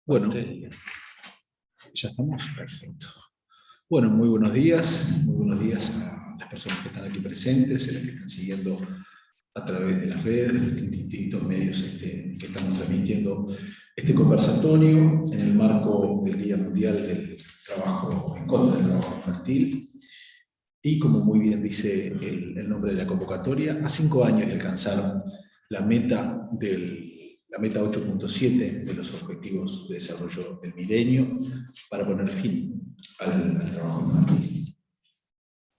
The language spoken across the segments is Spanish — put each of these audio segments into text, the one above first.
Bueno, ya estamos, perfecto. Bueno, muy buenos días a las personas que están aquí presentes, a las que están siguiendo a través de las redes, de los distintos medios que estamos transmitiendo este conversatorio en el marco del Día Mundial del Trabajo en contra del trabajo infantil. Y como muy bien dice el nombre de la convocatoria, a 5 años de alcanzar la meta 8.7 de los Objetivos de Desarrollo del Milenio para poner fin al trabajo infantil.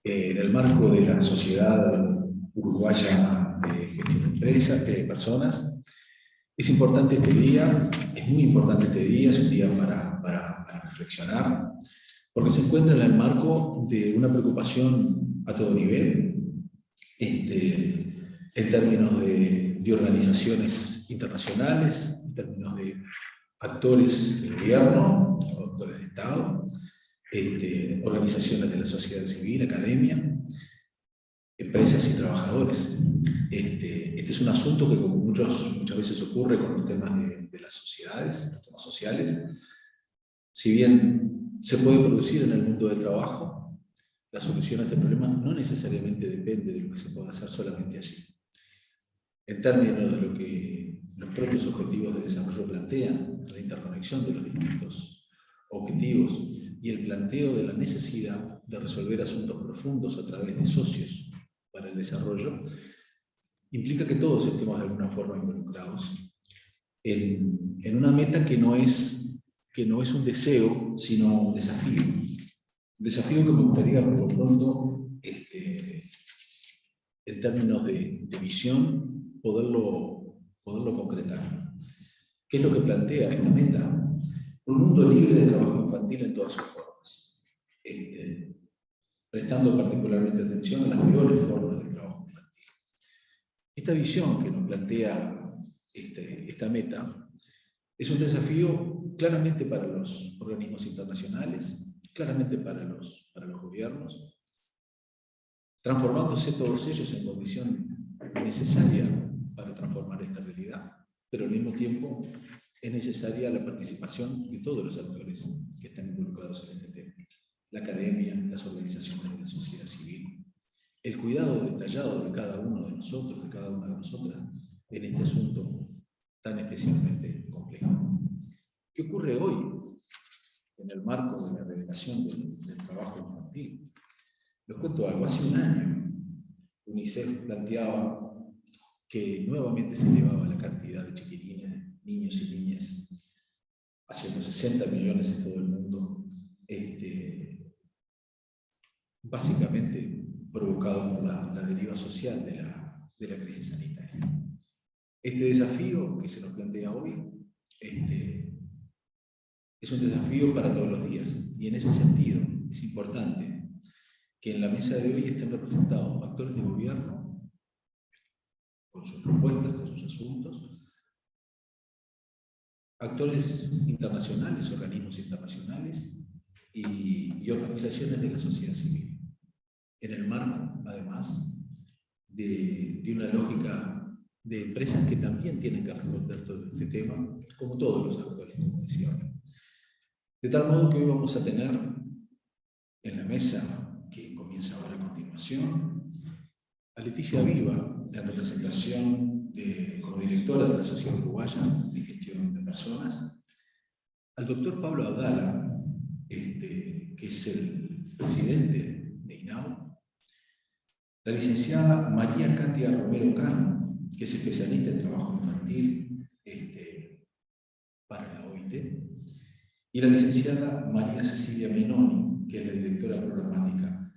En el marco de la Sociedad Uruguaya de Gestión de Empresas, de Personas, es importante este día, es muy importante este día, es un día para reflexionar, porque se encuentra en el marco de una preocupación a todo nivel, en términos de organizaciones internacionales, en términos de actores del gobierno, actores de Estado, organizaciones de la sociedad civil, academia, empresas y trabajadores. Este es un asunto que como muchas veces ocurre con los temas de las sociedades, los temas sociales. Si bien se puede producir en el mundo del trabajo, la solución a este problema no necesariamente depende de lo que se pueda hacer solamente allí. En términos de lo que los propios objetivos de desarrollo plantean, la interconexión de los distintos objetivos y el planteo de la necesidad de resolver asuntos profundos a través de socios para el desarrollo, implica que todos estemos de alguna forma involucrados en una meta que no es un deseo, sino un desafío. Un desafío que me gustaría, por lo pronto, en términos de visión, poderlo concretar. ¿Qué es lo que plantea esta meta? Un mundo libre de trabajo infantil en todas sus formas, prestando particularmente atención a las peores formas del trabajo infantil. Esta visión que nos plantea esta meta es un desafío claramente para los organismos internacionales, claramente para los gobiernos, transformándose todos ellos en condición necesaria para transformar esta realidad, pero al mismo tiempo es necesaria la participación de todos los actores que están involucrados en este tema: la academia, las organizaciones de la sociedad civil, el cuidado detallado de cada uno de nosotros, de cada una de nosotras, en este asunto tan especialmente complejo. ¿Qué ocurre hoy en el marco de la relegación del trabajo infantil? Les cuento algo. Hace un año, UNICEF planteaba que nuevamente se elevaba la cantidad de chiquilines, niños y niñas, a 160 millones en todo el mundo, básicamente provocado por la deriva social de la crisis sanitaria. Este desafío que se nos plantea hoy es un desafío para todos los días, y en ese sentido es importante que en la mesa de hoy estén representados actores de gobierno, con sus propuestas, con sus asuntos, actores internacionales, organismos internacionales y organizaciones de la sociedad civil, en el marco, además, de una lógica de empresas que también tienen que responder todo este tema, como todos los actores, como decía ahora. De tal modo que hoy vamos a tener en la mesa, que comienza ahora a continuación, a Leticia Viva, en representación como directora de la Sociedad Uruguaya de Gestión de Personas, al doctor Pablo Abdala, que es el presidente de INAU, la licenciada María Katia Romero Cano, que es especialista en trabajo infantil para la OIT, y la licenciada María Cecilia Menoni, que es la directora programática,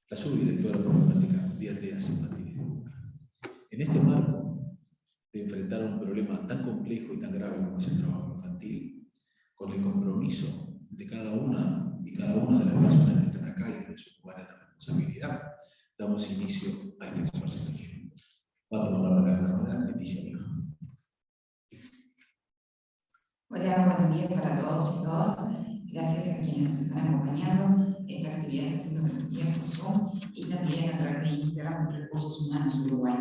la subdirectora programática de Aldeas Infantiles de Uruguay. En este marco de enfrentar un problema tan complejo y tan grave como es el trabajo infantil, con el compromiso de cada una y cada una de las personas que están acá y de su lugar en la responsabilidad, damos inicio a este conversatorio. Va a tomar la palabra Leticia Viva. Hola, buenos días para todos y todas. Gracias a quienes nos están acompañando. Esta actividad está siendo transmitida por Zoom y también a través de Instagram de Recursos Humanos Uruguay.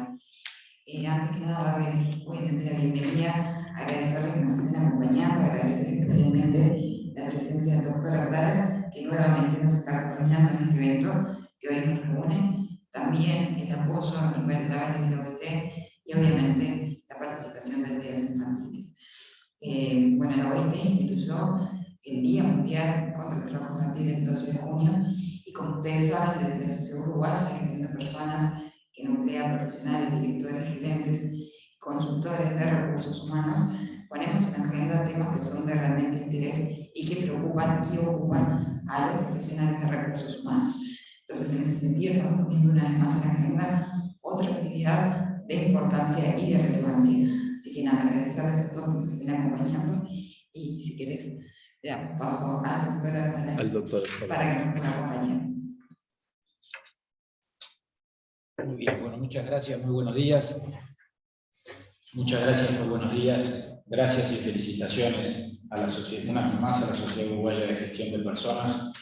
Antes que nada, darles obviamente la bienvenida agradecerles que nos estén acompañando, agradecer especialmente la presencia del doctor Abdala, que nuevamente nos está acompañando en este evento que hoy nos reúne, también el apoyo invalorable de la OIT y obviamente la participación de entidades infantiles. Bueno, la OIT instituyó el Día Mundial contra el Trabajo Infantil el 12 de junio y como ustedes saben, desde la Sociedad Uruguaya de Gestión de Personas, que nuclea profesionales, directores, gerentes, consultores de recursos humanos, ponemos en agenda temas que son de realmente interés y que preocupan y ocupan a los profesionales de recursos humanos. Entonces, en ese sentido, estamos poniendo una vez más en agenda otra actividad de importancia y de relevancia. Así que nada, agradecerles a todos que nos estén acompañando y si querés, le damos paso al doctor para que nos pueda acompañar. Muy bien, bueno, muchas gracias, muy buenos días. Muchas gracias, muy buenos días. Gracias y felicitaciones a la sociedad, una vez más a la Sociedad Uruguaya de Gestión de Personas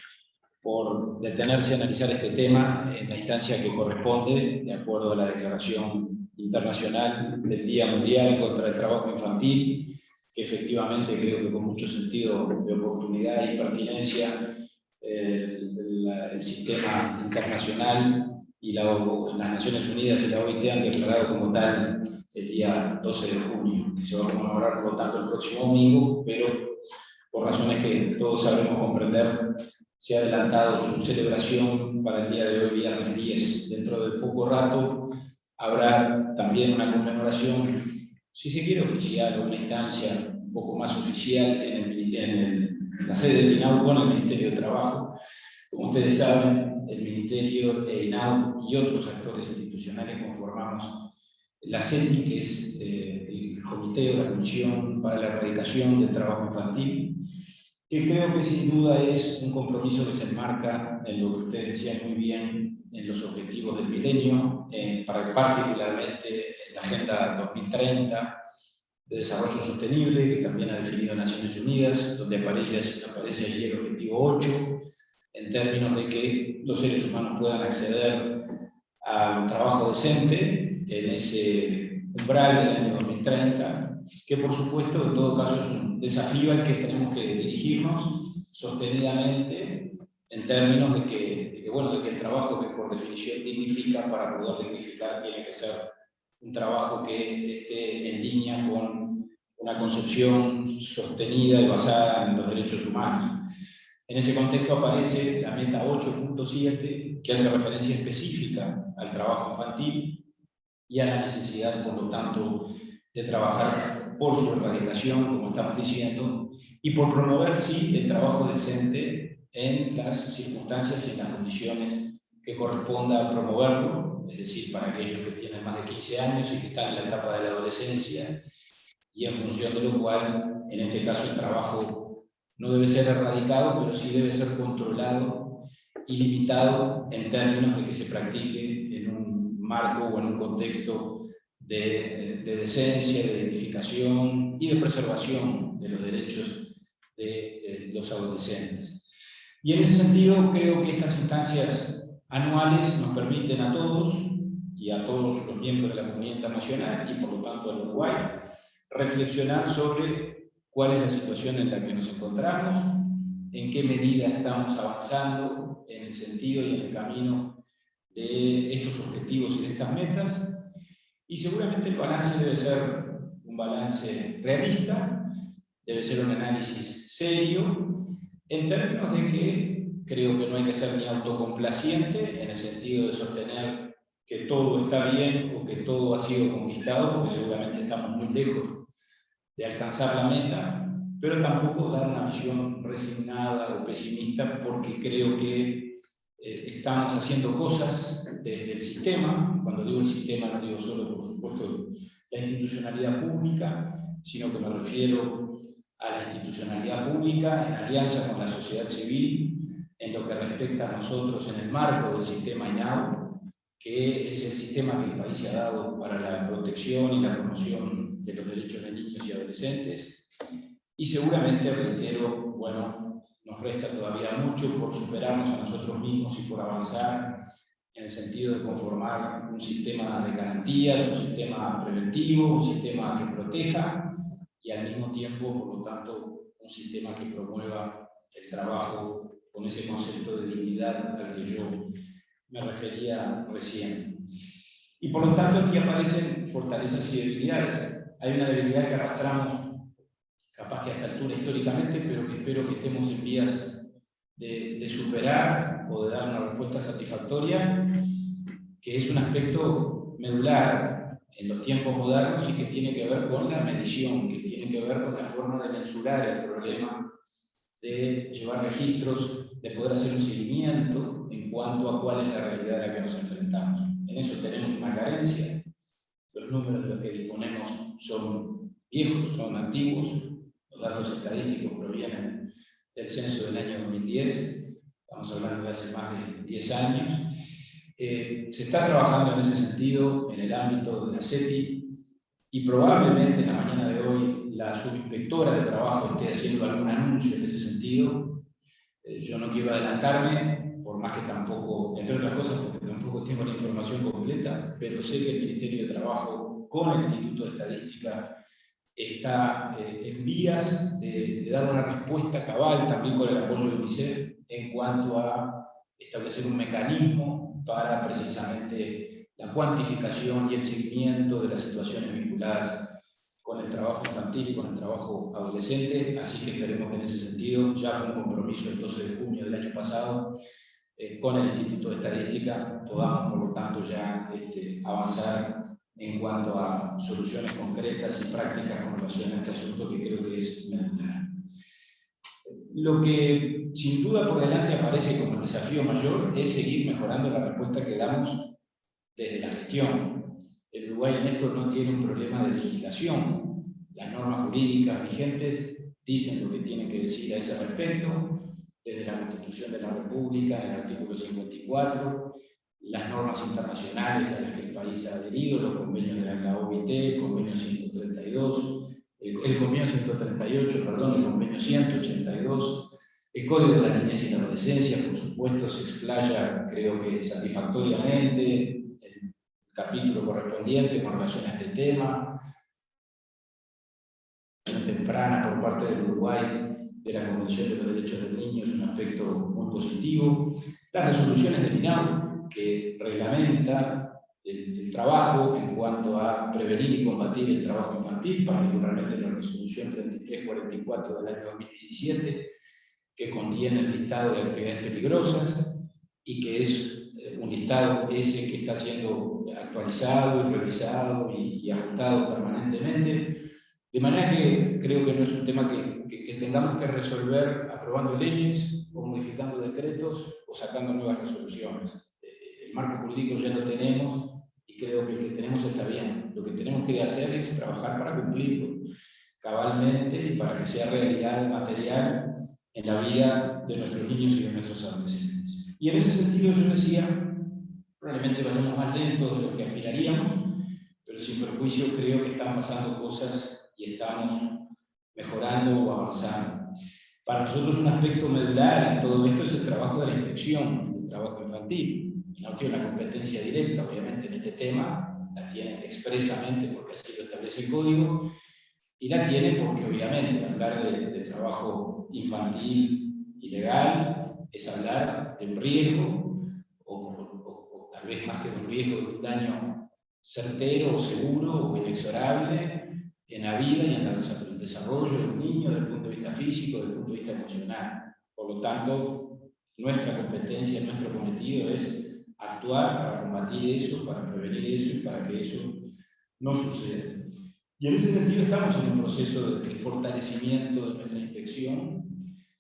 por detenerse a analizar este tema en la instancia que corresponde, de acuerdo a la Declaración Internacional del Día Mundial contra el Trabajo Infantil, que efectivamente creo que con mucho sentido de oportunidad y pertinencia el sistema internacional y las Naciones Unidas y la OIT han declarado como tal el día 12 de junio, que se va a conmemorar por lo tanto el próximo domingo, pero por razones que todos sabremos comprender, se ha adelantado su celebración para el día de hoy, viernes 10. Dentro de poco rato habrá también una conmemoración, si se quiere oficial, o una instancia un poco más oficial en la sede de INAU con el Ministerio de Trabajo. Como ustedes saben, el Ministerio de INAU y otros actores institucionales conformamos la CETI, que es el Comité o la Comisión para la Erradicación del Trabajo Infantil, que creo que sin duda es un compromiso que se enmarca en lo que ustedes decían muy bien, en los objetivos del milenio, particularmente en la Agenda 2030 de Desarrollo Sostenible, que también ha definido Naciones Unidas, donde aparece allí el objetivo 8, en términos de que los seres humanos puedan acceder a un trabajo decente en ese umbral del año 2030, que por supuesto en todo caso es un desafío al que tenemos que dirigirnos sostenidamente en términos de que el trabajo que por definición dignifica, para poder dignificar tiene que ser un trabajo que esté en línea con una concepción sostenida y basada en los derechos humanos. En ese contexto aparece la meta 8.7, que hace referencia específica al trabajo infantil y a la necesidad, por lo tanto, de trabajar por su erradicación, como estamos diciendo, y por promover, sí, el trabajo decente en las circunstancias y en las condiciones que corresponda promoverlo, es decir, para aquellos que tienen más de 15 años y que están en la etapa de la adolescencia, y en función de lo cual, en este caso, el trabajo no debe ser erradicado, pero sí debe ser controlado y limitado en términos de que se practique en un marco o en un contexto de decencia, de dignificación y de preservación de los derechos de los adolescentes. Y en ese sentido creo que estas instancias anuales nos permiten a todos y a todos los miembros de la comunidad internacional y por lo tanto al Uruguay reflexionar sobre cuál es la situación en la que nos encontramos, en qué medida estamos avanzando en el sentido y en el camino de estos objetivos y de estas metas. Y seguramente el balance debe ser un balance realista, debe ser un análisis serio, en términos de que creo que no hay que ser ni autocomplaciente, en el sentido de sostener que todo está bien o que todo ha sido conquistado, porque seguramente estamos muy lejos de alcanzar la meta, pero tampoco dar una visión resignada o pesimista, porque creo que estamos haciendo cosas desde el sistema. Cuando digo el sistema no digo solo, por supuesto, la institucionalidad pública, sino que me refiero a la institucionalidad pública en alianza con la sociedad civil, en lo que respecta a nosotros en el marco del sistema INAU, que es el sistema que el país se ha dado para la protección y la promoción de los derechos de niños y adolescentes. Y seguramente, reitero, bueno, nos resta todavía mucho por superarnos a nosotros mismos y por avanzar en el sentido de conformar un sistema de garantías, un sistema preventivo, un sistema que proteja y al mismo tiempo, por lo tanto, un sistema que promueva el trabajo con ese concepto de dignidad al que yo me refería recién. Y por lo tanto aquí aparecen fortalezas y debilidades. Hay una debilidad que arrastramos, capaz que a esta altura históricamente, pero que espero que estemos en vías de superar o de dar una respuesta satisfactoria, que es un aspecto medular en los tiempos modernos y que tiene que ver con la medición, que tiene que ver con la forma de mensurar el problema, de llevar registros, de poder hacer un seguimiento en cuanto a cuál es la realidad a la que nos enfrentamos. En eso tenemos una carencia. Los números de los que disponemos son viejos, son antiguos. Los datos estadísticos provienen del censo del año 2010. Estamos hablando de hace más de 10 años. Se está trabajando en ese sentido en el ámbito de la CETI y probablemente en la mañana de hoy la subinspectora de trabajo esté haciendo algún anuncio en ese sentido. Yo no quiero adelantarme, por más que tampoco, entre otras cosas, porque tampoco tengo la información completa, pero sé que el Ministerio de Trabajo con el Instituto de Estadística está en vías de dar una respuesta cabal, también con el apoyo de UNICEF, en cuanto a establecer un mecanismo para precisamente la cuantificación y el seguimiento de las situaciones vinculadas con el trabajo infantil y con el trabajo adolescente, así que esperemos que en ese sentido, ya fue un compromiso el 12 de junio del año pasado, con el Instituto de Estadística, podamos por lo tanto ya avanzar en cuanto a soluciones concretas y prácticas con relación a este asunto que creo que es medular. Lo que sin duda por delante aparece como el desafío mayor es seguir mejorando la respuesta que damos desde la gestión. El Uruguay en esto no tiene un problema de legislación. Las normas jurídicas vigentes dicen lo que tienen que decir a ese respecto, desde la Constitución de la República, en el artículo 54, las normas internacionales a las que el país ha adherido, los convenios de la OIT, el convenio 132, el convenio 138, perdón, el convenio 182, el Código de la Niñez y la Adolescencia, por supuesto, se explaya, creo que satisfactoriamente, el capítulo correspondiente con relación a este tema, temprana por parte del Uruguay de la Convención de los Derechos del Niño es un aspecto muy positivo. Las resoluciones del INAU, que reglamenta el trabajo en cuanto a prevenir y combatir el trabajo infantil, particularmente la resolución 3344 del año 2017, que contiene el listado de actividades peligrosas y que es un listado ese que está siendo actualizado y revisado y ajustado permanentemente. De manera que creo que no es un tema que tengamos que resolver aprobando leyes o modificando decretos o sacando nuevas resoluciones. El marco jurídico ya lo tenemos y creo que el que tenemos está bien. Lo que tenemos que hacer es trabajar para cumplirlo cabalmente y para que sea realidad material en la vida de nuestros niños y de nuestros adolescentes. Y en ese sentido yo decía, probablemente vayamos más lentos de lo que aspiraríamos, pero sin perjuicio creo que están pasando cosas y estamos mejorando o avanzando. Para nosotros un aspecto medular en todo esto es el trabajo de la inspección del trabajo infantil. No tiene una competencia directa, obviamente, en este tema, la tiene expresamente porque así lo establece el código, y la tiene porque, obviamente, hablar de trabajo infantil ilegal es hablar de un riesgo, o tal vez más que de un riesgo, de un daño certero o seguro o inexorable en la vida y en el desarrollo del niño desde el punto de vista físico, desde el punto de vista emocional. Por lo tanto, nuestra competencia, nuestro cometido es actuar para combatir eso, para prevenir eso y para que eso no suceda. Y en ese sentido estamos en un proceso de fortalecimiento de nuestra inspección.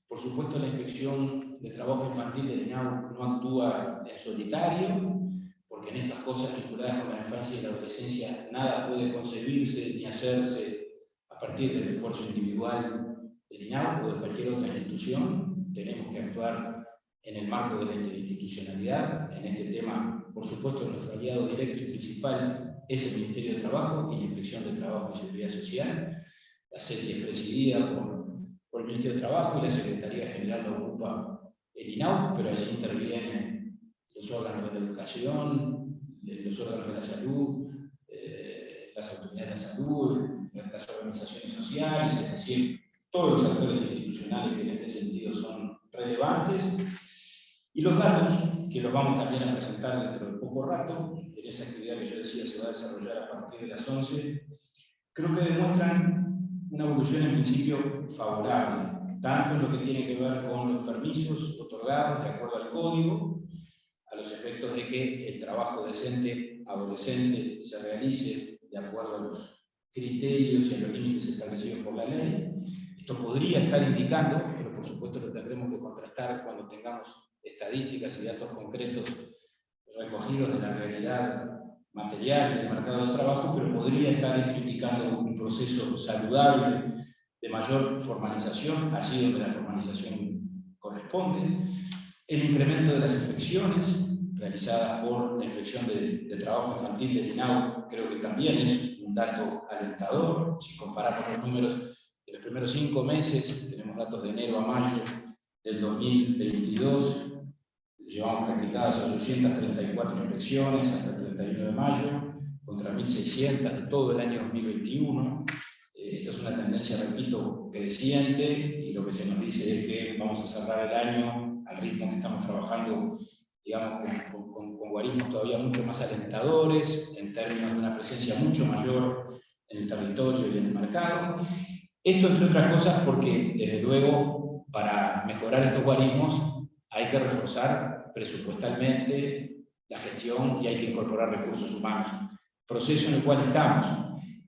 Por supuesto, la inspección de trabajo infantil del INAU no actúa en solitario, porque en estas cosas vinculadas con la infancia y la adolescencia nada puede concebirse ni hacerse a partir del esfuerzo individual del INAU o de cualquier otra institución. Tenemos que actuar en el marco de la interinstitucionalidad. En este tema, por supuesto, nuestro aliado directo y principal es el Ministerio de Trabajo y la Inspección de Trabajo y Seguridad Social. La CETI es presidida por el Ministerio de Trabajo y la Secretaría General lo ocupa el INAU, pero allí intervienen los órganos de la educación, los órganos de la salud, las autoridades de la salud, las organizaciones sociales, es decir, todos los actores institucionales que en este sentido son relevantes, y los datos, que los vamos también a presentar dentro de poco rato, en esa actividad que yo decía se va a desarrollar a partir de las 11, creo que demuestran una evolución en principio favorable, tanto en lo que tiene que ver con los permisos otorgados de acuerdo al código, a los efectos de que el trabajo decente adolescente se realice de acuerdo a los criterios y a los límites establecidos por la ley. Esto podría estar indicando, pero por supuesto lo tendremos que contrastar cuando tengamos estadísticas y datos concretos recogidos de la realidad material del mercado de trabajo, pero podría estar indicando un proceso saludable de mayor formalización, allí donde la formalización corresponde, el incremento de las inspecciones realizadas por la Inspección de Trabajo Infantil del INAU, creo que también es un dato alentador. Si comparamos los números de los primeros 5 meses, tenemos datos de enero a mayo del 2022, llevamos practicadas 834 inspecciones hasta el 31 de mayo, contra 1.600 de todo el año 2021. Esta es una tendencia, repito, creciente, y lo que se nos dice es que vamos a cerrar el año al ritmo que estamos trabajando, digamos, con guarismos todavía mucho más alentadores, en términos de una presencia mucho mayor en el territorio y en el mercado. Esto, entre otras cosas, porque, desde luego, para mejorar estos guarismos hay que reforzar presupuestalmente la gestión y hay que incorporar recursos humanos. Proceso en el cual estamos.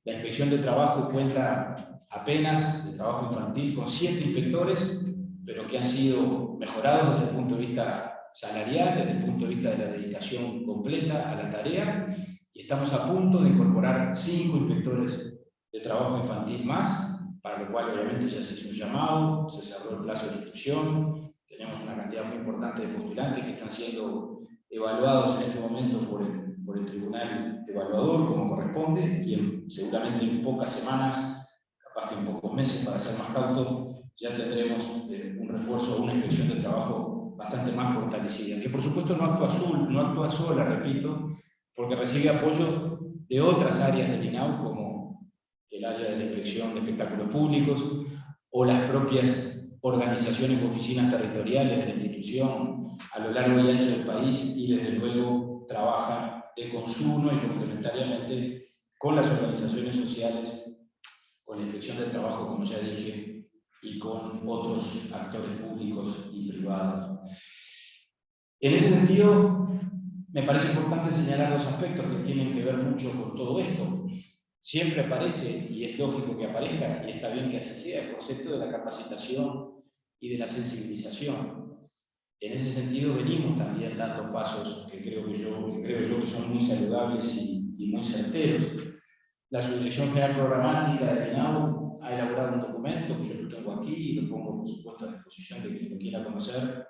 La Inspección de Trabajo cuenta apenas de trabajo infantil con 7 inspectores, pero que han sido mejorados desde el punto de vista salarial, desde el punto de vista de la dedicación completa a la tarea, y estamos a punto de incorporar 5 inspectores de trabajo infantil más, para lo cual obviamente ya se hizo un llamado, se cerró el plazo de inscripción, tenemos una cantidad muy importante de postulantes que están siendo evaluados en este momento por el tribunal evaluador, como corresponde, y seguramente en pocas semanas, capaz que en pocos meses, para ser más cauto, ya tendremos un refuerzo, una inspección de trabajo bastante más fortalecida, que por supuesto no actúa sola, repito, porque recibe apoyo de otras áreas del INAU, como el área de la inspección de espectáculos públicos, o las propias organizaciones u oficinas territoriales de la institución a lo largo y ancho del país, y desde luego trabaja de consumo y complementariamente con las organizaciones sociales, con la Inspección de Trabajo, como ya dije, y con otros actores públicos y privados. En ese sentido, me parece importante señalar 2 aspectos que tienen que ver mucho con todo esto. Siempre aparece, y es lógico que aparezca, y está bien que así sea, el concepto de la capacitación y de la sensibilización. En ese sentido venimos también dando pasos que creo yo que son muy saludables y muy certeros. La Subdirección General Programática de INAU ha elaborado un documento, que yo lo tengo aquí y lo pongo por supuesto a disposición de quien lo quiera conocer,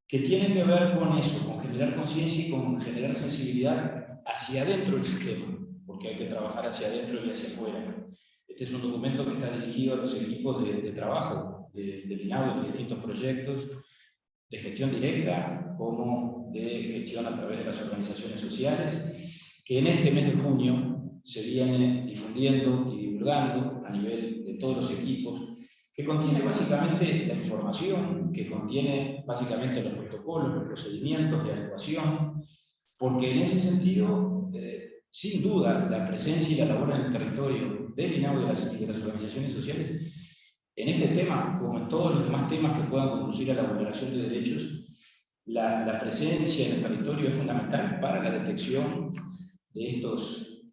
que tiene que ver con eso, con generar conciencia y con generar sensibilidad hacia adentro del sistema, porque hay que trabajar hacia adentro y hacia afuera. Este es un documento que está dirigido a los equipos de trabajo del INAU, de distintos proyectos, de gestión directa como de gestión a través de las organizaciones sociales, que en este mes de junio se viene difundiendo y divulgando a nivel de todos los equipos, que contiene básicamente la información, que contiene básicamente los protocolos, los procedimientos de actuación, porque en ese sentido, sin duda, la presencia y la labor en el territorio del INAU y de las organizaciones sociales, en este tema, como en todos los demás temas que puedan conducir a la vulneración de derechos, la presencia en el territorio es fundamental para la detección de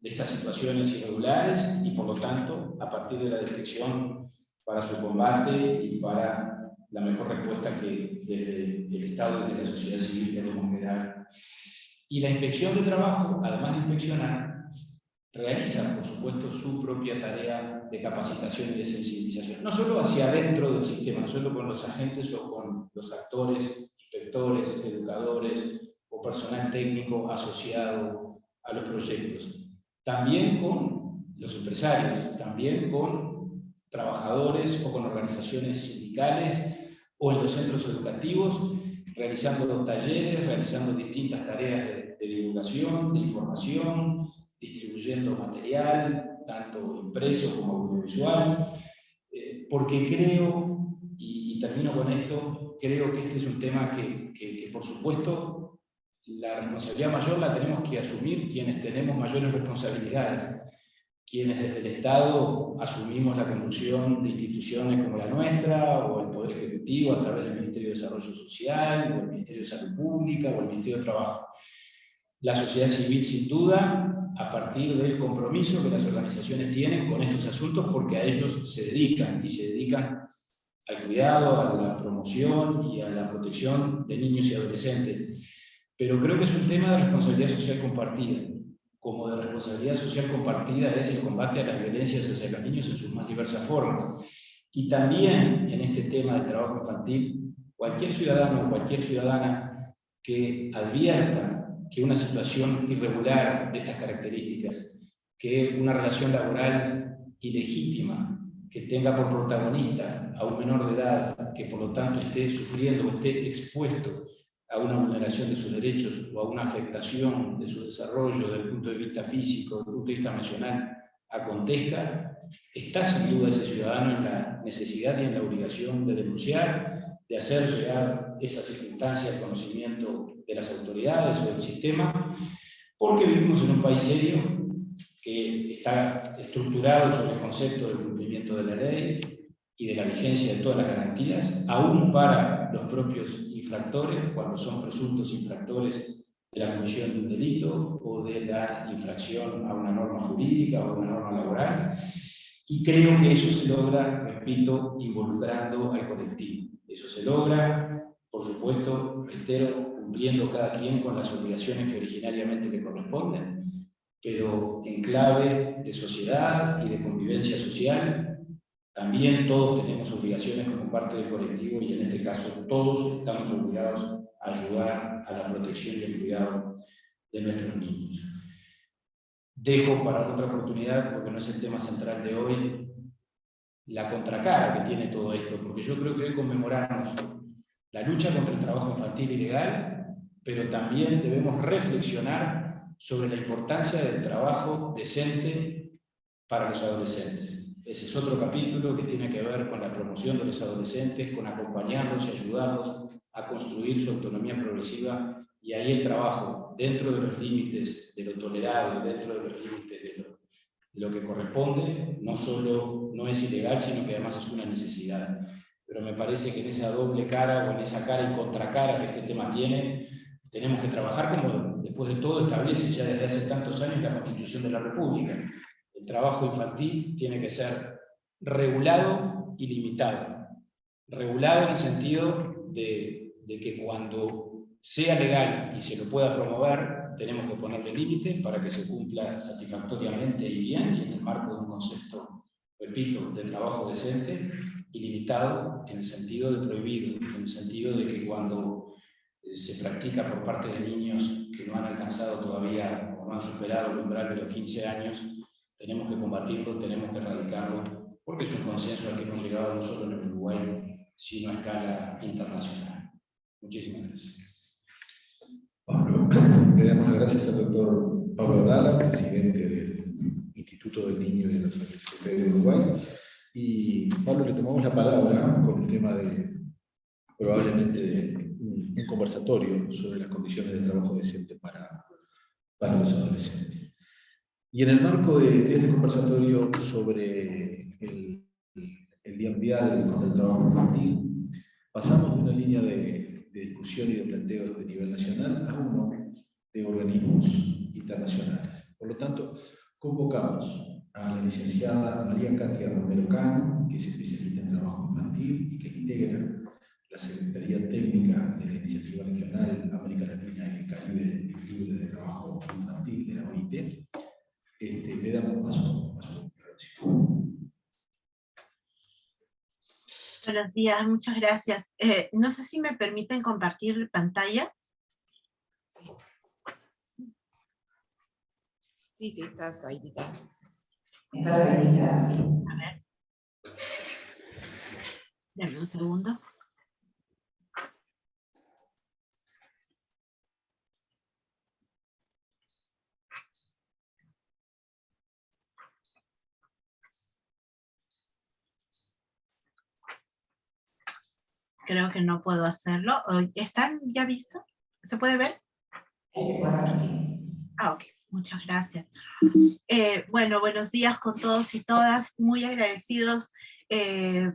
estas situaciones irregulares y, por lo tanto, a partir de la detección, para su combate y para la mejor respuesta que desde el Estado y desde la sociedad civil tenemos que dar. Y la Inspección de Trabajo, además de inspeccionar, realiza, por supuesto, su propia tarea de capacitación y de sensibilización, no solo hacia adentro del sistema, no solo con los agentes o con los actores, inspectores, educadores o personal técnico asociado a los proyectos, también con los empresarios, también con trabajadores o con organizaciones sindicales o en los centros educativos, realizando talleres, realizando distintas tareas de divulgación, de información, distribuyendo material, tanto impreso como audiovisual, porque creo, y termino con esto, creo que este es un tema que por supuesto, la responsabilidad mayor la tenemos que asumir quienes tenemos mayores responsabilidades, quienes desde el Estado asumimos la conducción de instituciones como la nuestra, o el Poder Ejecutivo a través del Ministerio de Desarrollo Social, o el Ministerio de Salud Pública, o el Ministerio de Trabajo. La sociedad civil, sin duda, a partir del compromiso que las organizaciones tienen con estos asuntos, porque a ellos se dedican, y se dedican al cuidado, a la promoción y a la protección de niños y adolescentes. Pero creo que es un tema de responsabilidad social compartida. Como de responsabilidad social compartida es el combate a las violencias hacia los niños en sus más diversas formas. Y también en este tema del trabajo infantil, cualquier ciudadano o cualquier ciudadana que advierta que una situación irregular de estas características, que una relación laboral ilegítima, que tenga por protagonista a un menor de edad, que por lo tanto esté sufriendo o esté expuesto a una vulneración de sus derechos o a una afectación de su desarrollo desde el punto de vista físico, desde el punto de vista emocional, acontezca, está sin duda ese ciudadano en la necesidad y en la obligación de denunciar, de hacer llegar esa circunstancia al conocimiento de las autoridades o del sistema, porque vivimos en un país serio que está estructurado sobre el concepto del cumplimiento de la ley y de la vigencia de todas las garantías, aún para los propios infractores, cuando son presuntos infractores de la comisión de un delito o de la infracción a una norma jurídica o a una norma laboral. Y creo que eso se logra, repito, involucrando al colectivo. Eso se logra, por supuesto, reitero, cumpliendo cada quien con las obligaciones que originariamente le corresponden, pero en clave de sociedad y de convivencia social. También todos tenemos obligaciones como parte del colectivo y en este caso todos estamos obligados a ayudar a la protección y el cuidado de nuestros niños. Dejo para otra oportunidad, porque no es el tema central de hoy, la contracara que tiene todo esto, porque yo creo que hoy conmemoramos la lucha contra el trabajo infantil ilegal, pero también debemos reflexionar sobre la importancia del trabajo decente para los adolescentes. Ese es otro capítulo que tiene que ver con la promoción de los adolescentes, con acompañarlos y ayudarlos a construir su autonomía progresiva, y ahí el trabajo, dentro de los límites de lo tolerado y dentro de los límites de lo que corresponde, no solo no es ilegal, sino que además es una necesidad. Pero me parece que en esa doble cara, o en esa cara y contracara que este tema tiene, tenemos que trabajar como, después de todo, establece ya desde hace tantos años la Constitución de la República. El trabajo infantil tiene que ser regulado y limitado. Regulado en el sentido de que cuando sea legal y se lo pueda promover, tenemos que ponerle límite para que se cumpla satisfactoriamente y bien, y en el marco de un concepto, repito, de trabajo decente, y limitado en el sentido de prohibido, en el sentido de que cuando se practica por parte de niños que no han alcanzado todavía o no han superado el umbral de los 15 años, tenemos que combatirlo, tenemos que erradicarlo, porque es un consenso al que hemos llegado no solo en el Uruguay, sino a escala internacional. Muchísimas gracias. Pablo, le damos las gracias al doctor Pablo Dala, presidente del Instituto del Niño y de los Adolescentes de Uruguay. Y Pablo, le tomamos la palabra con el tema de, probablemente, de un conversatorio sobre las condiciones de trabajo decente para los adolescentes. Y en el marco de este conversatorio sobre el Día Mundial contra el Trabajo Infantil, pasamos de una línea de discusión y de planteos de nivel nacional a uno de organismos internacionales. Por lo tanto, convocamos a la licenciada María Katia Romero Cano, que es especialista en trabajo infantil y que integra la Secretaría Técnica de la Iniciativa Regional América Latina y el Caribe Libre de Trabajo Infantil de la OIT. Le damos paso a su intervención. Buenos días, muchas gracias. No sé si me permiten compartir pantalla. Sí, estás habilitada. Estás habilitada, sí. A ver. Dame un segundo. creo que no puedo hacerlo. ¿Están ya vistos? ¿Se puede ver? Ahí se puede ver, sí. Ah, ok, muchas gracias. Bueno, buenos días con todos y todas, muy agradecidos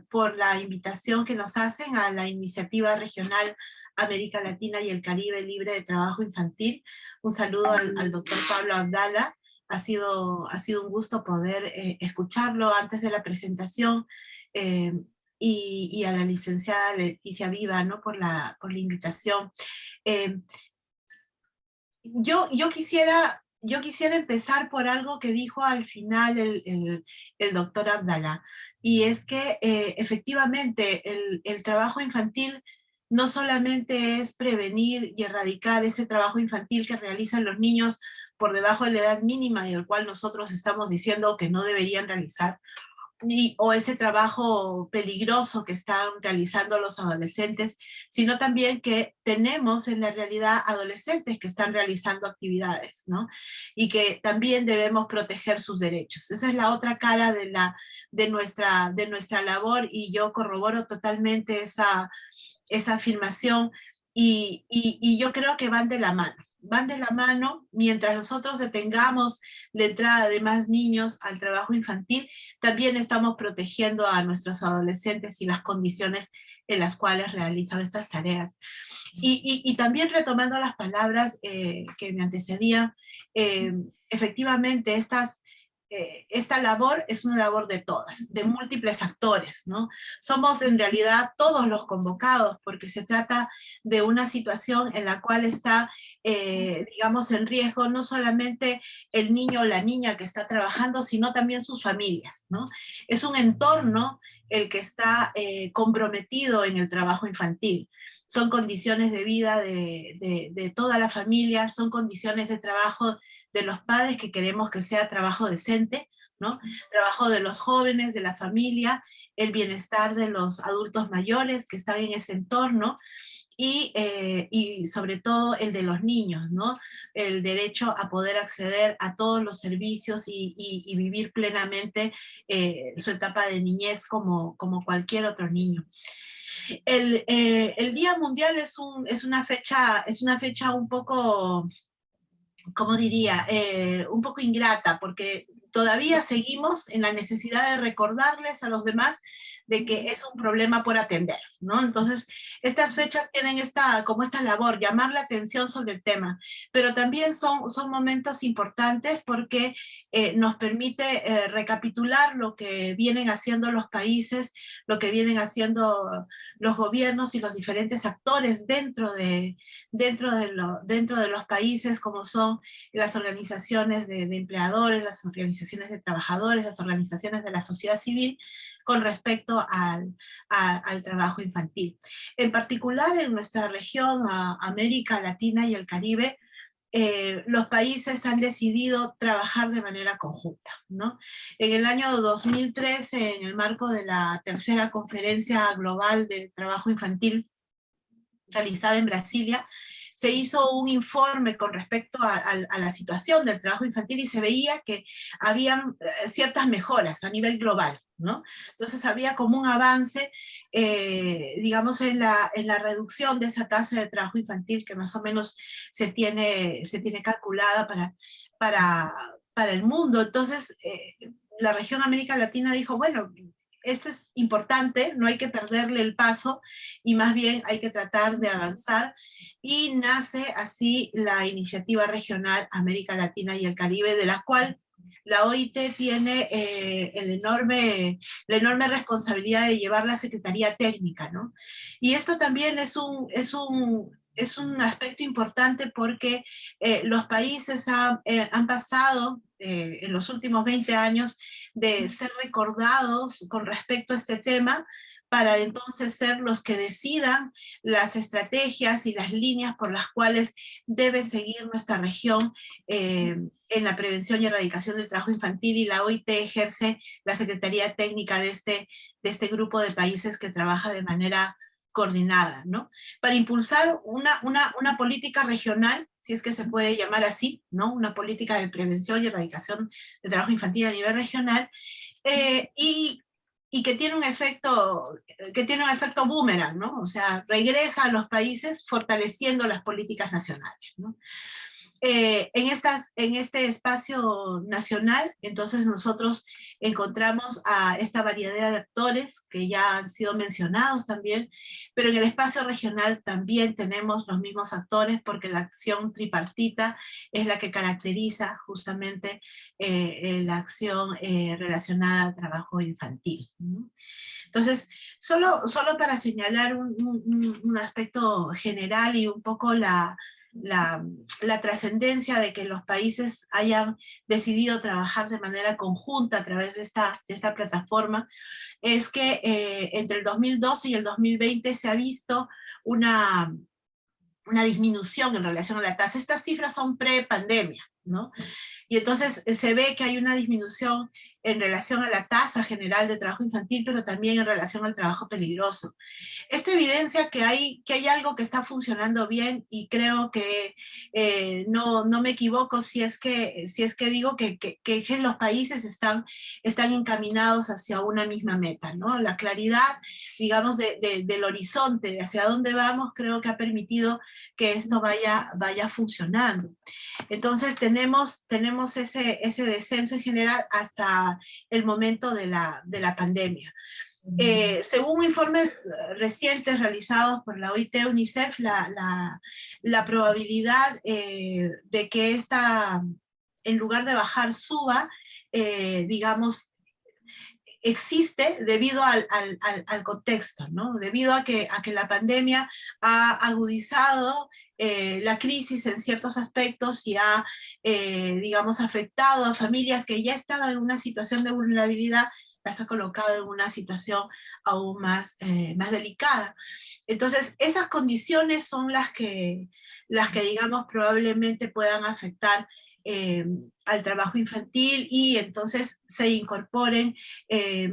por la invitación que nos hacen a la iniciativa regional América Latina y el Caribe Libre de Trabajo Infantil. Un saludo al doctor Pablo Abdala. Ha sido un gusto poder escucharlo antes de la presentación, y a la licenciada Leticia Viva, ¿no? por la invitación. Yo quisiera empezar por algo que dijo al final el doctor Abdala, y es que efectivamente el trabajo infantil no solamente es prevenir y erradicar ese trabajo infantil que realizan los niños por debajo de la edad mínima, y el cual nosotros estamos diciendo que no deberían realizar, o ese trabajo peligroso que están realizando los adolescentes, sino también que tenemos en la realidad adolescentes que están realizando actividades, ¿no? Y que también debemos proteger sus derechos. Esa es la otra cara de nuestra labor, y yo corroboro totalmente esa afirmación, y yo creo que van de la mano. Van de la mano. Mientras nosotros detengamos la entrada de más niños al trabajo infantil, también estamos protegiendo a nuestros adolescentes y las condiciones en las cuales realizan estas tareas. Y también retomando las palabras que me antecedían, efectivamente esta labor es una labor de todas, de múltiples actores, ¿no? Somos en realidad todos los convocados, porque se trata de una situación en la cual está, digamos, en riesgo no solamente el niño o la niña que está trabajando, sino también sus familias, ¿no? Es un entorno el que está comprometido en el trabajo infantil. Son condiciones de vida de toda la familia, son condiciones de trabajo de los padres que queremos que sea trabajo decente, ¿no? Trabajo de los jóvenes, de la familia, el bienestar de los adultos mayores que están en ese entorno, y sobre todo el de los niños, ¿no? El derecho a poder acceder a todos los servicios y vivir plenamente su etapa de niñez como cualquier otro niño. El Día Mundial es una fecha un poco, ¿cómo diría? Un poco ingrata, porque todavía seguimos en la necesidad de recordarles a los demás de que es un problema por atender, ¿no? Entonces, estas fechas tienen como esta labor, llamar la atención sobre el tema, pero también son momentos importantes porque nos permite recapitular lo que vienen haciendo los países, lo que vienen haciendo los gobiernos y los diferentes actores dentro de los países, como son las organizaciones de empleadores, las organizaciones de trabajadores, las organizaciones de la sociedad civil, con respecto al trabajo infantil. En particular en nuestra región, América Latina y el Caribe, los países han decidido trabajar de manera conjunta, ¿no? En el año 2013, en el marco de la tercera conferencia global de trabajo infantil realizada en Brasilia, se hizo un informe con respecto a la situación del trabajo infantil, y se veía que habían ciertas mejoras a nivel global, ¿no? Entonces había como un avance, digamos, en la reducción de esa tasa de trabajo infantil que más o menos se tiene calculada para el mundo. Entonces, la región América Latina dijo, bueno, esto es importante, no hay que perderle el paso, y más bien hay que tratar de avanzar, y nace así la iniciativa regional América Latina y el Caribe, de la cual la OIT tiene la enorme responsabilidad de llevar la Secretaría Técnica, ¿no? Y esto también es un aspecto importante, porque los países han pasado en los últimos 20 años de ser recordados con respecto a este tema, para entonces ser los que decidan las estrategias y las líneas por las cuales debe seguir nuestra región en la prevención y erradicación del trabajo infantil, y la OIT ejerce la Secretaría Técnica de este grupo de países que trabaja de manera coordinada, ¿no? Para impulsar una política regional, si es que se puede llamar así, ¿no? Una política de prevención y erradicación del trabajo infantil a nivel regional, y que tiene un efecto boomerang, ¿no? O sea, regresa a los países fortaleciendo las políticas nacionales, ¿no? En este espacio nacional, entonces nosotros encontramos a esta variedad de actores que ya han sido mencionados también, pero en el espacio regional también tenemos los mismos actores porque la acción tripartita es la que caracteriza justamente la acción relacionada al trabajo infantil, ¿no? Entonces, solo para señalar un aspecto general y un poco la trascendencia de que los países hayan decidido trabajar de manera conjunta a través de esta plataforma, es que entre el 2012 y el 2020 se ha visto una disminución en relación a la tasa. Estas cifras son pre-pandemia, ¿no? Y entonces se ve que hay una disminución en relación a la tasa general de trabajo infantil, pero también en relación al trabajo peligroso. Esto evidencia que hay algo que está funcionando bien, y creo que no me equivoco si es que digo que los países están encaminados hacia una misma meta, ¿no? La claridad, digamos, del horizonte, de hacia dónde vamos, creo que ha permitido que esto vaya funcionando. Entonces tenemos ese descenso en general hasta el momento de la pandemia. Según informes recientes realizados por la OIT, UNICEF, la probabilidad de que esta, en lugar de bajar, suba, digamos, existe debido al contexto, ¿no? Debido a que la pandemia ha agudizado la crisis en ciertos aspectos y ha, digamos, afectado a familias que ya estaban en una situación de vulnerabilidad, las ha colocado en una situación aún más delicada. Entonces, esas condiciones son las que digamos, probablemente puedan afectar al trabajo infantil, y entonces se incorporen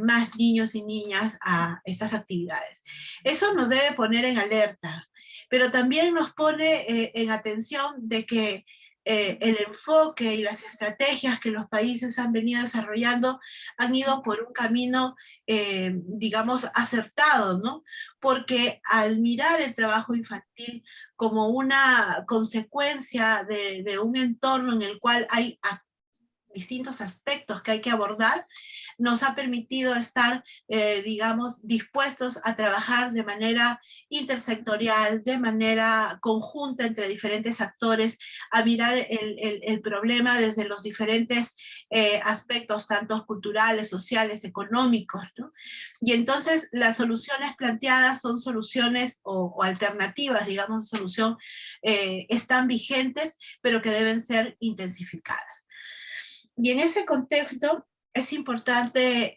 más niños y niñas a estas actividades. Eso nos debe poner en alerta, pero también nos pone en atención de que el enfoque y las estrategias que los países han venido desarrollando han ido por un camino, digamos, acertado, ¿no? Porque al mirar el trabajo infantil como una consecuencia de un entorno en el cual hay distintos aspectos que hay que abordar, nos ha permitido estar, digamos, dispuestos a trabajar de manera intersectorial, de manera conjunta entre diferentes actores, a mirar el problema desde los diferentes aspectos, tanto culturales, sociales, económicos, ¿no? Y entonces las soluciones planteadas son soluciones o alternativas, digamos, solución, están vigentes, pero que deben ser intensificadas. Y en ese contexto es importante,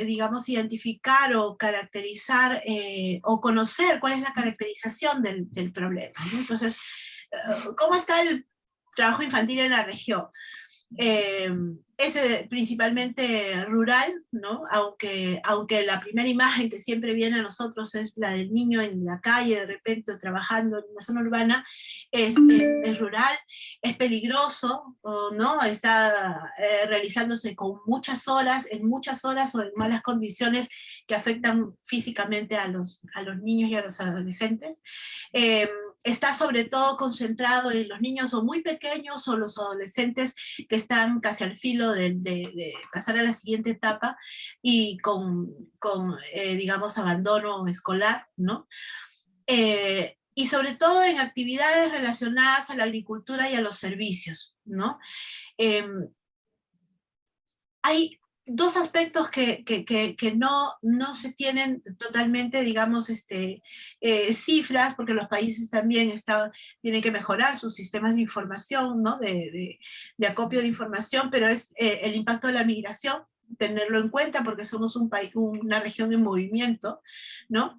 digamos, identificar o caracterizar o conocer cuál es la caracterización del problema, ¿no? Entonces, ¿cómo está el trabajo infantil en la región? Es principalmente rural, ¿no? Aunque la primera imagen que siempre viene a nosotros es la del niño en la calle, de repente trabajando en una zona urbana, es rural, es peligroso, ¿no? Está realizándose con muchas horas o en malas condiciones que afectan físicamente a los niños y a los adolescentes. Está sobre todo concentrado en los niños o muy pequeños o los adolescentes que están casi al filo de pasar a la siguiente etapa y con digamos, abandono escolar, ¿no? Y sobre todo en actividades relacionadas a la agricultura y a los servicios, ¿no? Hay dos aspectos que no se tienen totalmente, digamos, cifras, porque los países también tienen que mejorar sus sistemas de información, ¿no? de acopio de información, pero es el impacto de la migración, tenerlo en cuenta porque somos una región en movimiento, ¿no?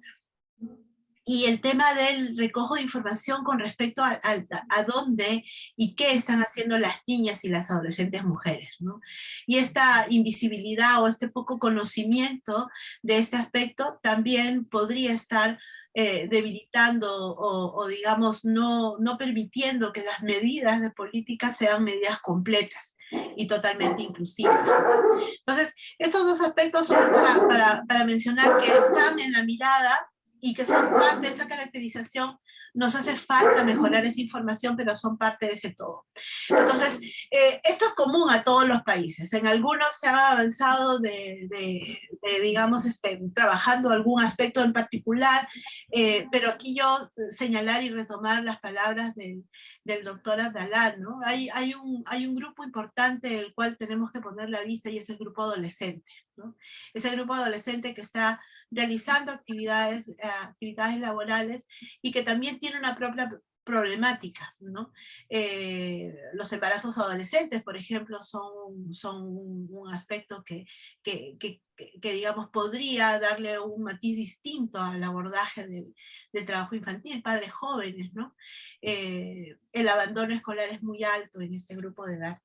Y el tema del recojo de información con respecto a dónde y qué están haciendo las niñas y las adolescentes mujeres, ¿no? Y esta invisibilidad o este poco conocimiento de este aspecto también podría estar debilitando o digamos, no permitiendo que las medidas de política sean medidas completas y totalmente inclusivas. Entonces, estos dos aspectos son para mencionar que están en la mirada y que son parte de esa caracterización. Nos hace falta mejorar esa información, pero son parte de ese todo. Entonces, esto es común a todos los países. En algunos se ha avanzado digamos, trabajando algún aspecto en particular, pero aquí yo señalar y retomar las palabras del doctor Abdalá, ¿no? Hay un grupo importante del cual tenemos que poner la vista y es el grupo adolescente, ¿no? Es el grupo adolescente que está realizando actividades laborales y que también tiene una propia problemática, ¿no? Los embarazos adolescentes, por ejemplo, son un aspecto que, digamos, podría darle un matiz distinto al abordaje del trabajo infantil, padres jóvenes, ¿no? El abandono escolar es muy alto en este grupo de edad.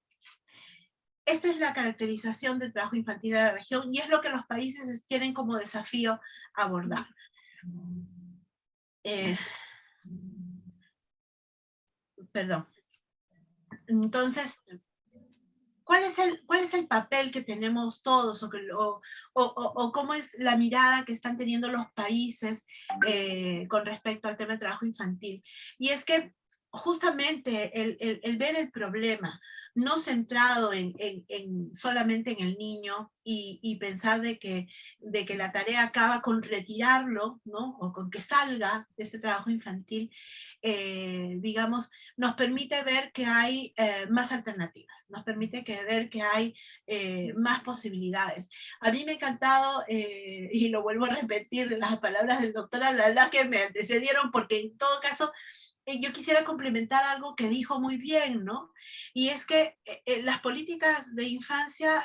Esta es la caracterización del trabajo infantil de la región y es lo que los países tienen como desafío abordar. Perdón. Entonces, ¿cuál es el papel que tenemos todos o cómo es la mirada que están teniendo los países con respecto al tema del trabajo infantil? Y es que justamente el ver el problema no centrado solamente en el niño y pensar de que la tarea acaba con retirarlo, ¿no? O con que salga de este trabajo infantil, digamos, nos permite ver que hay más alternativas, nos permite ver que hay más posibilidades. A mí me ha encantado, y lo vuelvo a repetir, las palabras del doctor Abdalá que me antecedieron, porque en todo caso, yo quisiera complementar algo que dijo muy bien, ¿no? Y es que las políticas de infancia,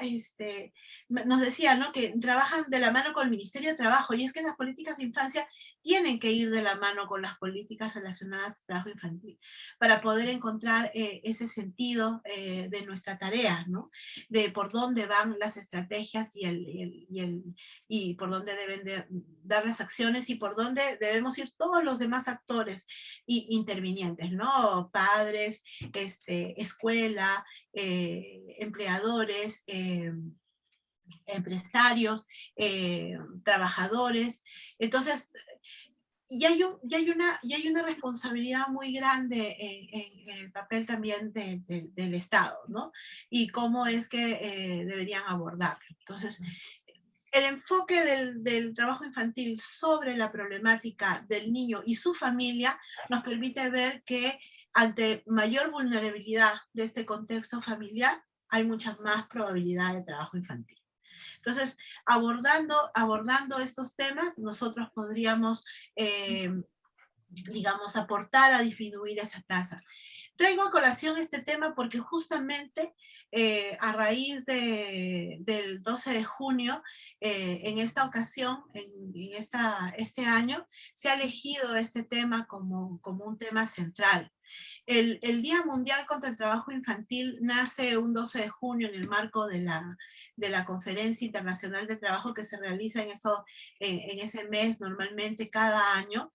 nos decía, ¿no? Que trabajan de la mano con el Ministerio de Trabajo, y es que las políticas de infancia tienen que ir de la mano con las políticas relacionadas al trabajo infantil, para poder encontrar ese sentido de nuestra tarea, ¿no? De por dónde van las estrategias y por dónde deben de dar las acciones y por dónde debemos ir todos los demás actores intervinientes, ¿no? Padres, escuela, empleadores, empresarios, trabajadores. Entonces, y hay una responsabilidad muy grande en el papel también del Estado, ¿no? Y cómo es que deberían abordarlo. Entonces, el enfoque del trabajo infantil sobre la problemática del niño y su familia nos permite ver que ante mayor vulnerabilidad de este contexto familiar, hay mucha más probabilidad de trabajo infantil. Entonces, abordando estos temas, nosotros podríamos, digamos, aportar a disminuir esa tasa. Traigo a colación este tema porque justamente a raíz del 12 de junio, en esta ocasión, este año, se ha elegido este tema como un tema central. El Día Mundial contra el Trabajo Infantil nace un 12 de junio en el marco de la Conferencia Internacional de Trabajo que se realiza en ese mes normalmente cada año,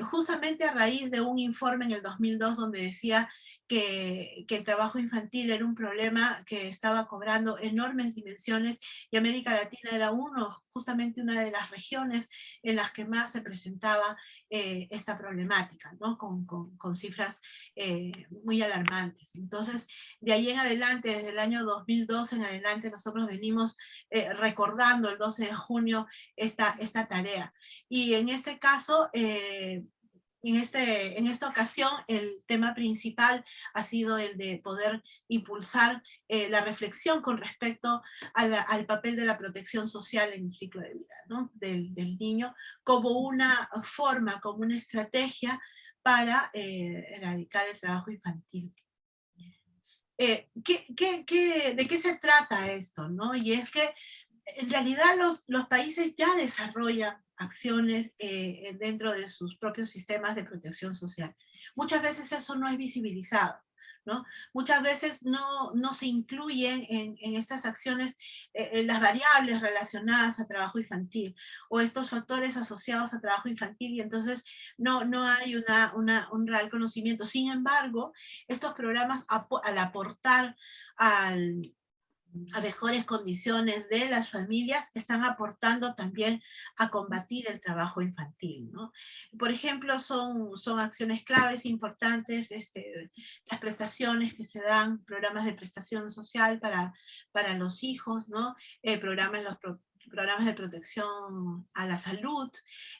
justamente a raíz de un informe en el 2002 donde decía que el trabajo infantil era un problema que estaba cobrando enormes dimensiones y América Latina era justamente una de las regiones en las que más se presentaba esta problemática, ¿no? Con cifras muy alarmantes. Entonces, de ahí en adelante, desde el año 2012 en adelante, nosotros venimos recordando el 12 de junio esta tarea. Y en este caso, en esta ocasión, el tema principal ha sido el de poder impulsar la reflexión con respecto al papel de la protección social en el ciclo de vida, ¿no? del niño, como una forma, como una estrategia para erradicar el trabajo infantil. ¿De qué se trata esto, ¿no? Y es que en realidad los países ya desarrollan acciones dentro de sus propios sistemas de protección social. Muchas veces eso no es visibilizado, ¿no? Muchas veces no se incluyen en estas acciones las variables relacionadas a trabajo infantil o estos factores asociados a trabajo infantil, y entonces no hay un real conocimiento. Sin embargo, estos programas al aportar a mejores condiciones de las familias, están aportando también a combatir el trabajo infantil, ¿no? Por ejemplo, son acciones claves importantes, las prestaciones que se dan, programas de prestación social para los hijos, ¿no? Programas de protección a la salud,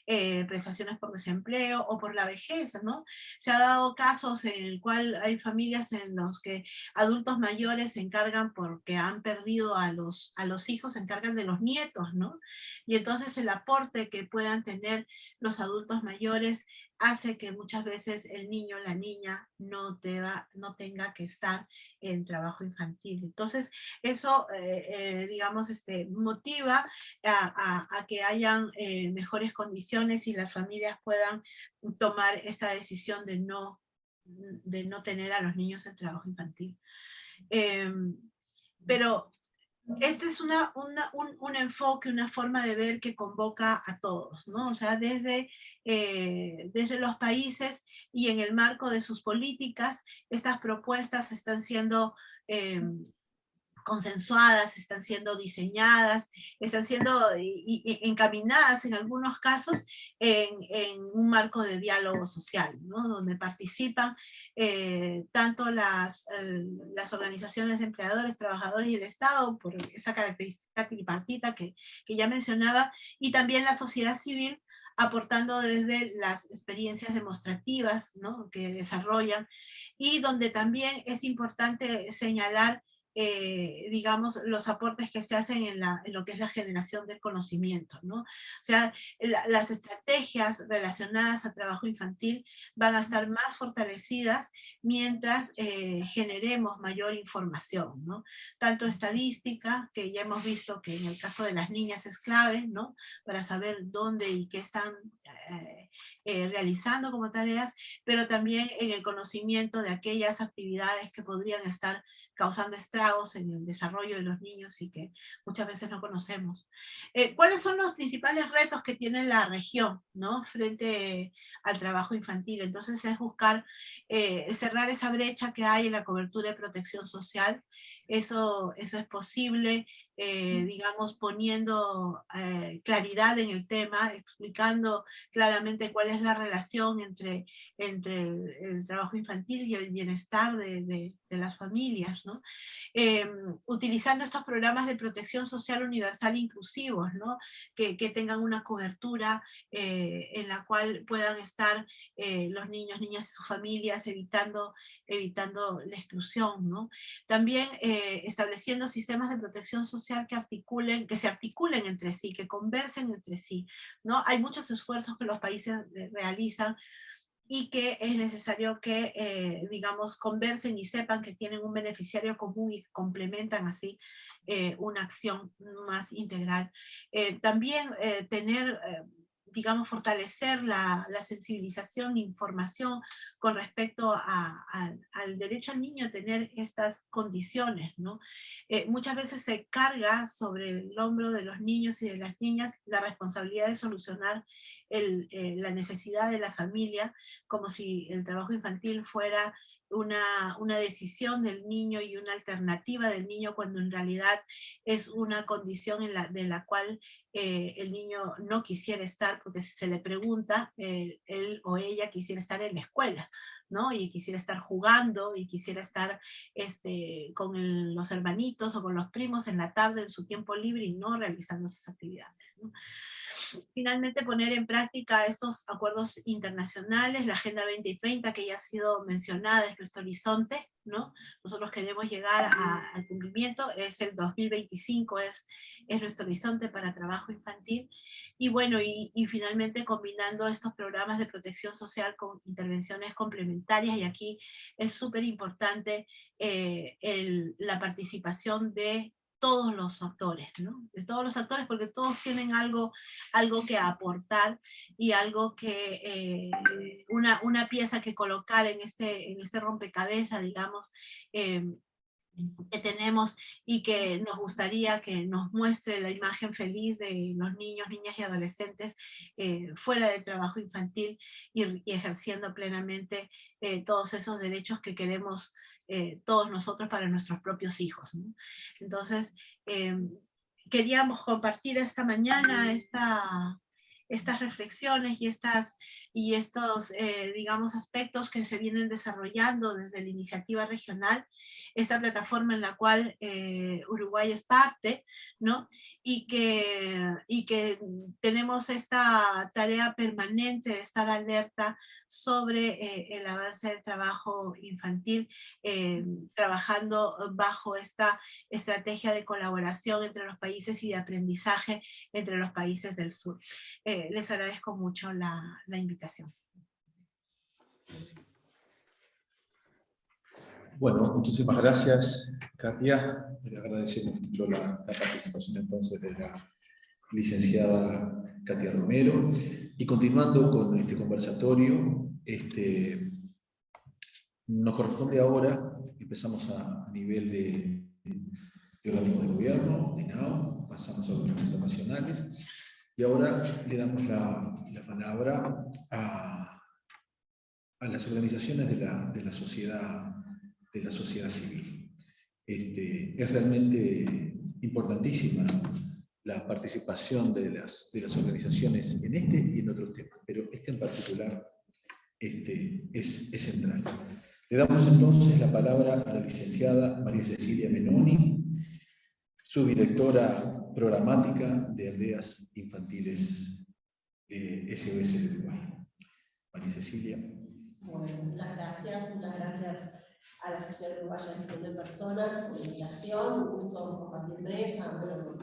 prestaciones por desempleo o por la vejez, ¿no? Se ha dado casos en el cual hay familias en los que adultos mayores se encargan, porque han perdido a los hijos, se encargan de los nietos, ¿no? Y entonces el aporte que puedan tener los adultos mayores hace que muchas veces el niño o la niña no tenga que estar en trabajo infantil. Entonces, eso, digamos, motiva a que hayan mejores condiciones y las familias puedan tomar esta decisión de no tener a los niños en trabajo infantil. Pero este es un enfoque, una forma de ver que convoca a todos, ¿no? O sea, desde los países y en el marco de sus políticas, estas propuestas están siendo consensuadas, están siendo diseñadas, están siendo encaminadas en algunos casos en un marco de diálogo social, ¿no? Donde participan tanto las organizaciones de empleadores, trabajadores y el Estado, por esta característica tripartita que ya mencionaba, y también la sociedad civil, aportando desde las experiencias demostrativas, ¿no?, que desarrollan, y donde también es importante señalar digamos, los aportes que se hacen en lo que es la generación del conocimiento, ¿no? O sea, las estrategias relacionadas a trabajo infantil van a estar más fortalecidas mientras generemos mayor información, ¿no? Tanto estadística, que ya hemos visto que en el caso de las niñas es clave, ¿no?, para saber dónde y qué están realizando como tareas, pero también en el conocimiento de aquellas actividades que podrían estar causando estragos en el desarrollo de los niños y que muchas veces no conocemos. ¿Cuáles son los principales retos que tiene la región, ¿no?, frente al trabajo infantil? Entonces es buscar cerrar esa brecha que hay en la cobertura de protección social. Eso es posible, digamos, poniendo claridad en el tema, explicando claramente cuál es la relación entre el trabajo infantil y el bienestar de las familias, ¿no? Utilizando estos programas de protección social universal inclusivos, ¿no?, que tengan una cobertura en la cual puedan estar los niños, niñas y sus familias, evitando la exclusión, ¿no? También estableciendo sistemas de protección social que se articulen entre sí, que conversen entre sí, ¿no? Hay muchos esfuerzos que los países realizan y que es necesario que, digamos, conversen y sepan que tienen un beneficiario común y que complementan así una acción más integral. También tener, digamos, fortalecer la sensibilización e información con respecto al derecho al niño a tener estas condiciones, ¿no? Muchas veces se carga sobre el hombro de los niños y de las niñas la responsabilidad de solucionar la necesidad de la familia, como si el trabajo infantil fuera una decisión del niño y una alternativa del niño, cuando en realidad es una condición de la cual el niño no quisiera estar, porque si se le pregunta, él o ella quisiera estar en la escuela, ¿no? Y quisiera estar jugando, y quisiera estar con los hermanitos o con los primos en la tarde, en su tiempo libre, y no realizando esas actividades, ¿no? Finalmente, poner en práctica estos acuerdos internacionales, la Agenda 2030, que ya ha sido mencionada, es nuestro horizonte, ¿no? Nosotros queremos llegar al cumplimiento, es el 2025, es nuestro horizonte para trabajo infantil. Y bueno, y finalmente combinando estos programas de protección social con intervenciones complementarias, y aquí es súper importante la participación de todos los actores, ¿no? De todos los actores, porque todos tienen algo que aportar y algo que, una pieza que colocar en este rompecabezas, digamos, que tenemos y que nos gustaría que nos muestre la imagen feliz de los niños, niñas y adolescentes fuera del trabajo infantil y ejerciendo plenamente todos esos derechos que queremos todos nosotros para nuestros propios hijos, ¿no? Entonces, queríamos compartir esta mañana estas reflexiones y estos, digamos, aspectos que se vienen desarrollando desde la iniciativa regional, esta plataforma en la cual Uruguay es parte, ¿no? Y que tenemos esta tarea permanente de estar alerta sobre el avance del trabajo infantil, trabajando bajo esta estrategia de colaboración entre los países y de aprendizaje entre los países del sur. Les agradezco mucho la invitación. Bueno, muchísimas gracias, Katia. Le agradecemos mucho la participación entonces de la licenciada Katia Romero. Y continuando con este conversatorio, nos corresponde ahora, empezamos a nivel de organismos de gobierno, de NAO, pasamos a organismos internacionales, y ahora le damos la palabra a las organizaciones de la sociedad civil. Es realmente importantísima la participación de las organizaciones en este y en otros temas, pero en particular es central. Le damos entonces la palabra a la licenciada María Cecilia Menoni, subdirectora programática de Aldeas Infantiles de SOS de Uruguay. María Cecilia. Bueno, muchas gracias a la Asociación Uruguaya de Gestión de Personas por la invitación. Un gusto compartir mesa, bueno,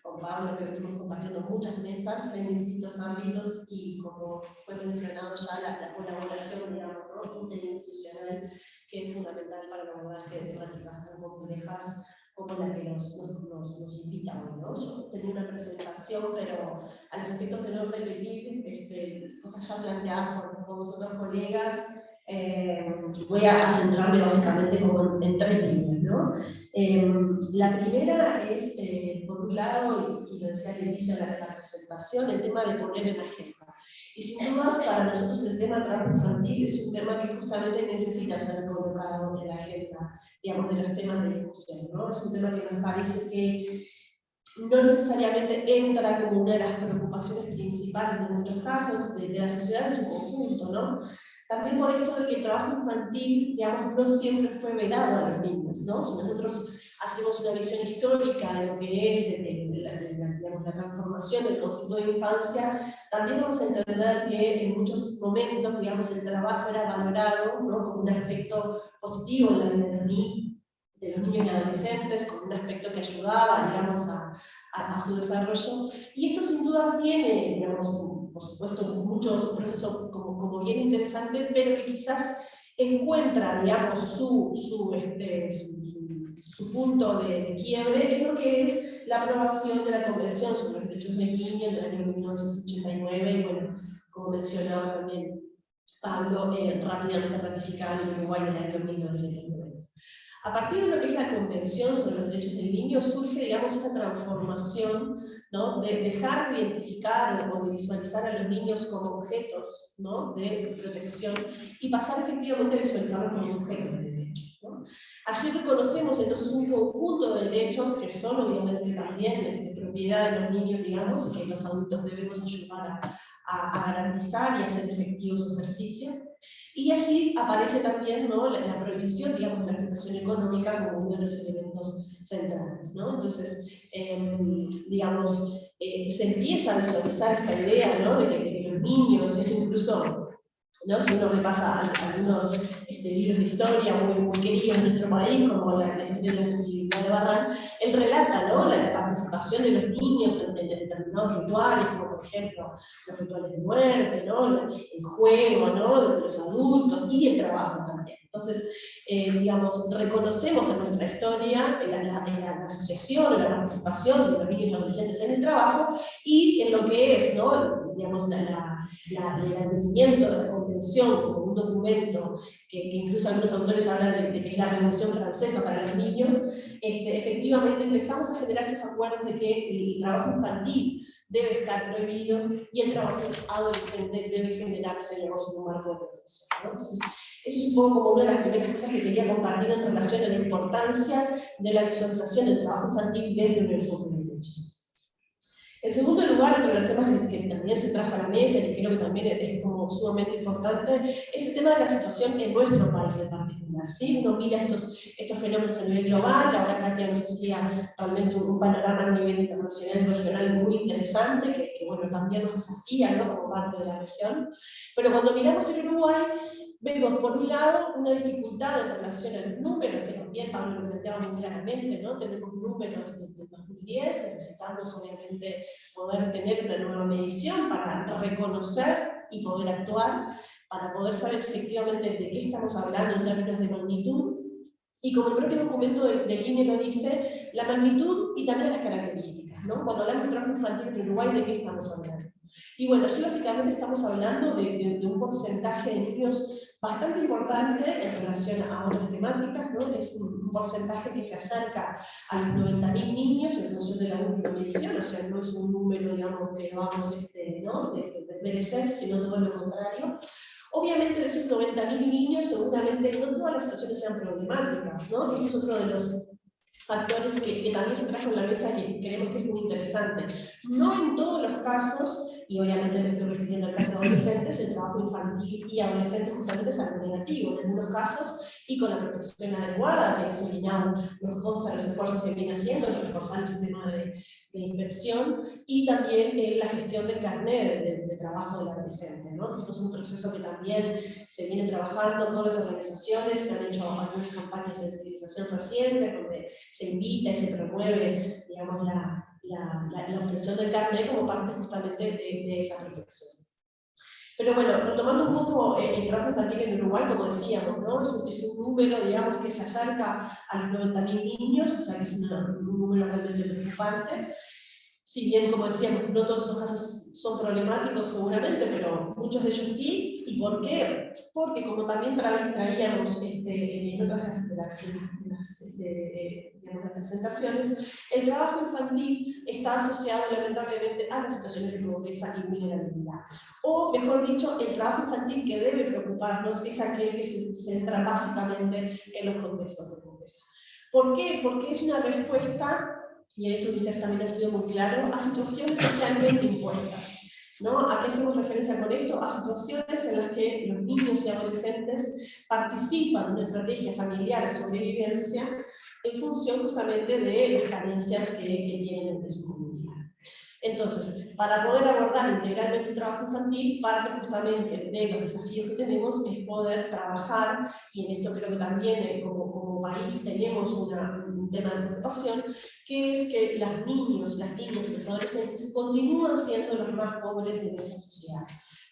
con Pablo, que venimos compartiendo muchas mesas en distintos ámbitos, y como fue mencionado ya, la colaboración, digamos, ¿no?, interinstitucional, que es fundamental para el abordaje de temáticas tan complejas como la que nos invita hoy, ¿no? Yo tenía una presentación, pero a los efectos de no repetir cosas ya planteadas por vosotros, colegas, voy a centrarme básicamente como en tres líneas, ¿no? La primera es, por un lado, y lo decía al inicio de la presentación, el tema de poner en agenda. Y sin dudas, para nosotros el tema del trabajo infantil es un tema que justamente necesita ser colocado en la agenda, digamos, de los temas de discusión, ¿no? Es un tema que nos parece que no necesariamente entra como una de las preocupaciones principales en muchos casos de la sociedad en su conjunto, ¿no? También por esto de que el trabajo infantil, digamos, no siempre fue velado a los niños, ¿no? Si nosotros hacemos una visión histórica de lo que es la transformación del concepto de infancia, también vamos a entender que en muchos momentos, digamos, el trabajo era valorado, ¿no?, como un aspecto positivo en la vida de los niños y adolescentes, como un aspecto que ayudaba, digamos, a su desarrollo. Y esto sin duda tiene, digamos, por supuesto, un proceso como bien interesante, pero que quizás encuentra, digamos, su punto de quiebre en lo que es la aprobación de la Convención sobre los Derechos del Niño del año 1989, y bueno, como mencionaba también Pablo, rápidamente ratificada en Uruguay en el año 1990. A partir de lo que es la Convención sobre los Derechos del Niño surge, digamos, esta transformación, ¿no?, de dejar de identificar o de visualizar a los niños como objetos, ¿no?, de protección, y pasar efectivamente a visualizarlos como sujetos de derechos, ¿no? Allí reconocemos entonces un conjunto de derechos que son obviamente también propiedad de los niños, digamos, y que los adultos debemos ayudar a garantizar y hacer efectivo su ejercicio. Y allí aparece también, ¿no?, la prohibición, digamos, de la explotación económica como uno de los elementos centrales, ¿no? Entonces, digamos, se empieza a visualizar esta idea, ¿no?, de que los niños, incluso, ¿no?, si uno repasa algunos libros de historia muy queridos en nuestro país, como la historia de la sensibilidad de Barran, él relata, ¿no?, la participación de los niños en determinados rituales, como por ejemplo los rituales de muerte, ¿no?, el juego, ¿no?, de los adultos, y el trabajo también. Entonces, digamos, reconocemos en nuestra historia la asociación o la participación de los niños y adolescentes en el trabajo, y en lo que es, ¿no? Digamos, el advenimiento de la Convención como un documento que incluso algunos autores hablan de que es la Revolución Francesa para los niños. Efectivamente empezamos a generar estos acuerdos de que el trabajo infantil debe estar prohibido y el trabajo adolescente debe generarse, digamos, en un marco de protección, ¿no? Entonces, eso es un poco como una de las primeras cosas que quería compartir en relación a la importancia de la visualización del trabajo infantil desde un enfoque de derechos. En segundo lugar, otro de los temas que también se trajo a la mesa y que creo que también es como sumamente importante, es el tema de la situación en nuestro país en particular, ¿sí? Uno mira estos fenómenos a nivel global, ahora Katia nos hacía realmente un panorama a nivel internacional y regional muy interesante, que bueno, también nos desafía, ¿no? Como parte de la región, pero cuando miramos el Uruguay, vemos por un lado una dificultad en relación a los números, que también Pablo lo planteaba muy claramente, ¿no? Tenemos números desde 2010, necesitamos obviamente poder tener una nueva medición para reconocer y poder actuar, para poder saber efectivamente de qué estamos hablando en términos de magnitud, y como el propio documento del INE lo dice, la magnitud y también las características, ¿no? Cuando hablamos de trabajo infantil en Uruguay, ¿de qué estamos hablando? Y bueno, allí básicamente estamos hablando de un porcentaje de niños bastante importante en relación a otras temáticas, ¿no? Es un porcentaje que se acerca a los 90.000 niños en función de la última medición, o sea, no es un número, digamos, que vamos ¿no? de merecer, sino todo lo contrario. Obviamente de esos 90.000 niños, seguramente no todas las situaciones sean problemáticas, ¿no? Este es otro de los factores que también se trajo en la mesa que creemos que es muy interesante. No en todos los casos, y obviamente me estoy refiriendo al caso de adolescentes, el trabajo infantil y adolescente justamente es algo negativo. En algunos casos, y con la protección adecuada, que José Guinao nos consta los esfuerzos que viene haciendo en reforzar el sistema de inspección, y también la gestión del carnet de trabajo del adolescente, ¿no? Esto es un proceso que también se viene trabajando, todas las organizaciones, se han hecho algunas campañas de sensibilización recientes, donde se invita y se promueve, digamos, la obtención del carnet como parte justamente de esa protección. Pero bueno, retomando un poco el trabajo infantil en Uruguay, como decíamos, ¿no? Es un número, digamos, que se acerca a los 90.000 niños, o sea que es un número realmente preocupante. Si bien, como decíamos, no todos esos casos son problemáticos seguramente, pero muchos de ellos sí. ¿Y por qué? Porque como también traíamos en otras de las presentaciones, el trabajo infantil está asociado lamentablemente a las situaciones de pobreza y vulnerabilidad. O, mejor dicho, el trabajo infantil que debe preocuparnos es aquel que se centra básicamente en los contextos de pobreza. ¿Por qué? Porque es una respuesta, y en esto UNICEF también ha sido muy claro, a situaciones socialmente impuestas, ¿no? ¿A qué hacemos referencia con esto? A situaciones en las que los niños y adolescentes participan en una estrategia familiar de sobrevivencia en función justamente de las carencias que tienen en su comunidad. Entonces, para poder abordar integralmente el trabajo infantil, parte justamente de los desafíos que tenemos es poder trabajar, y en esto creo que también como país tenemos un tema de preocupación, que es que los niños, las niñas y los adolescentes continúan siendo los más pobres de nuestra sociedad.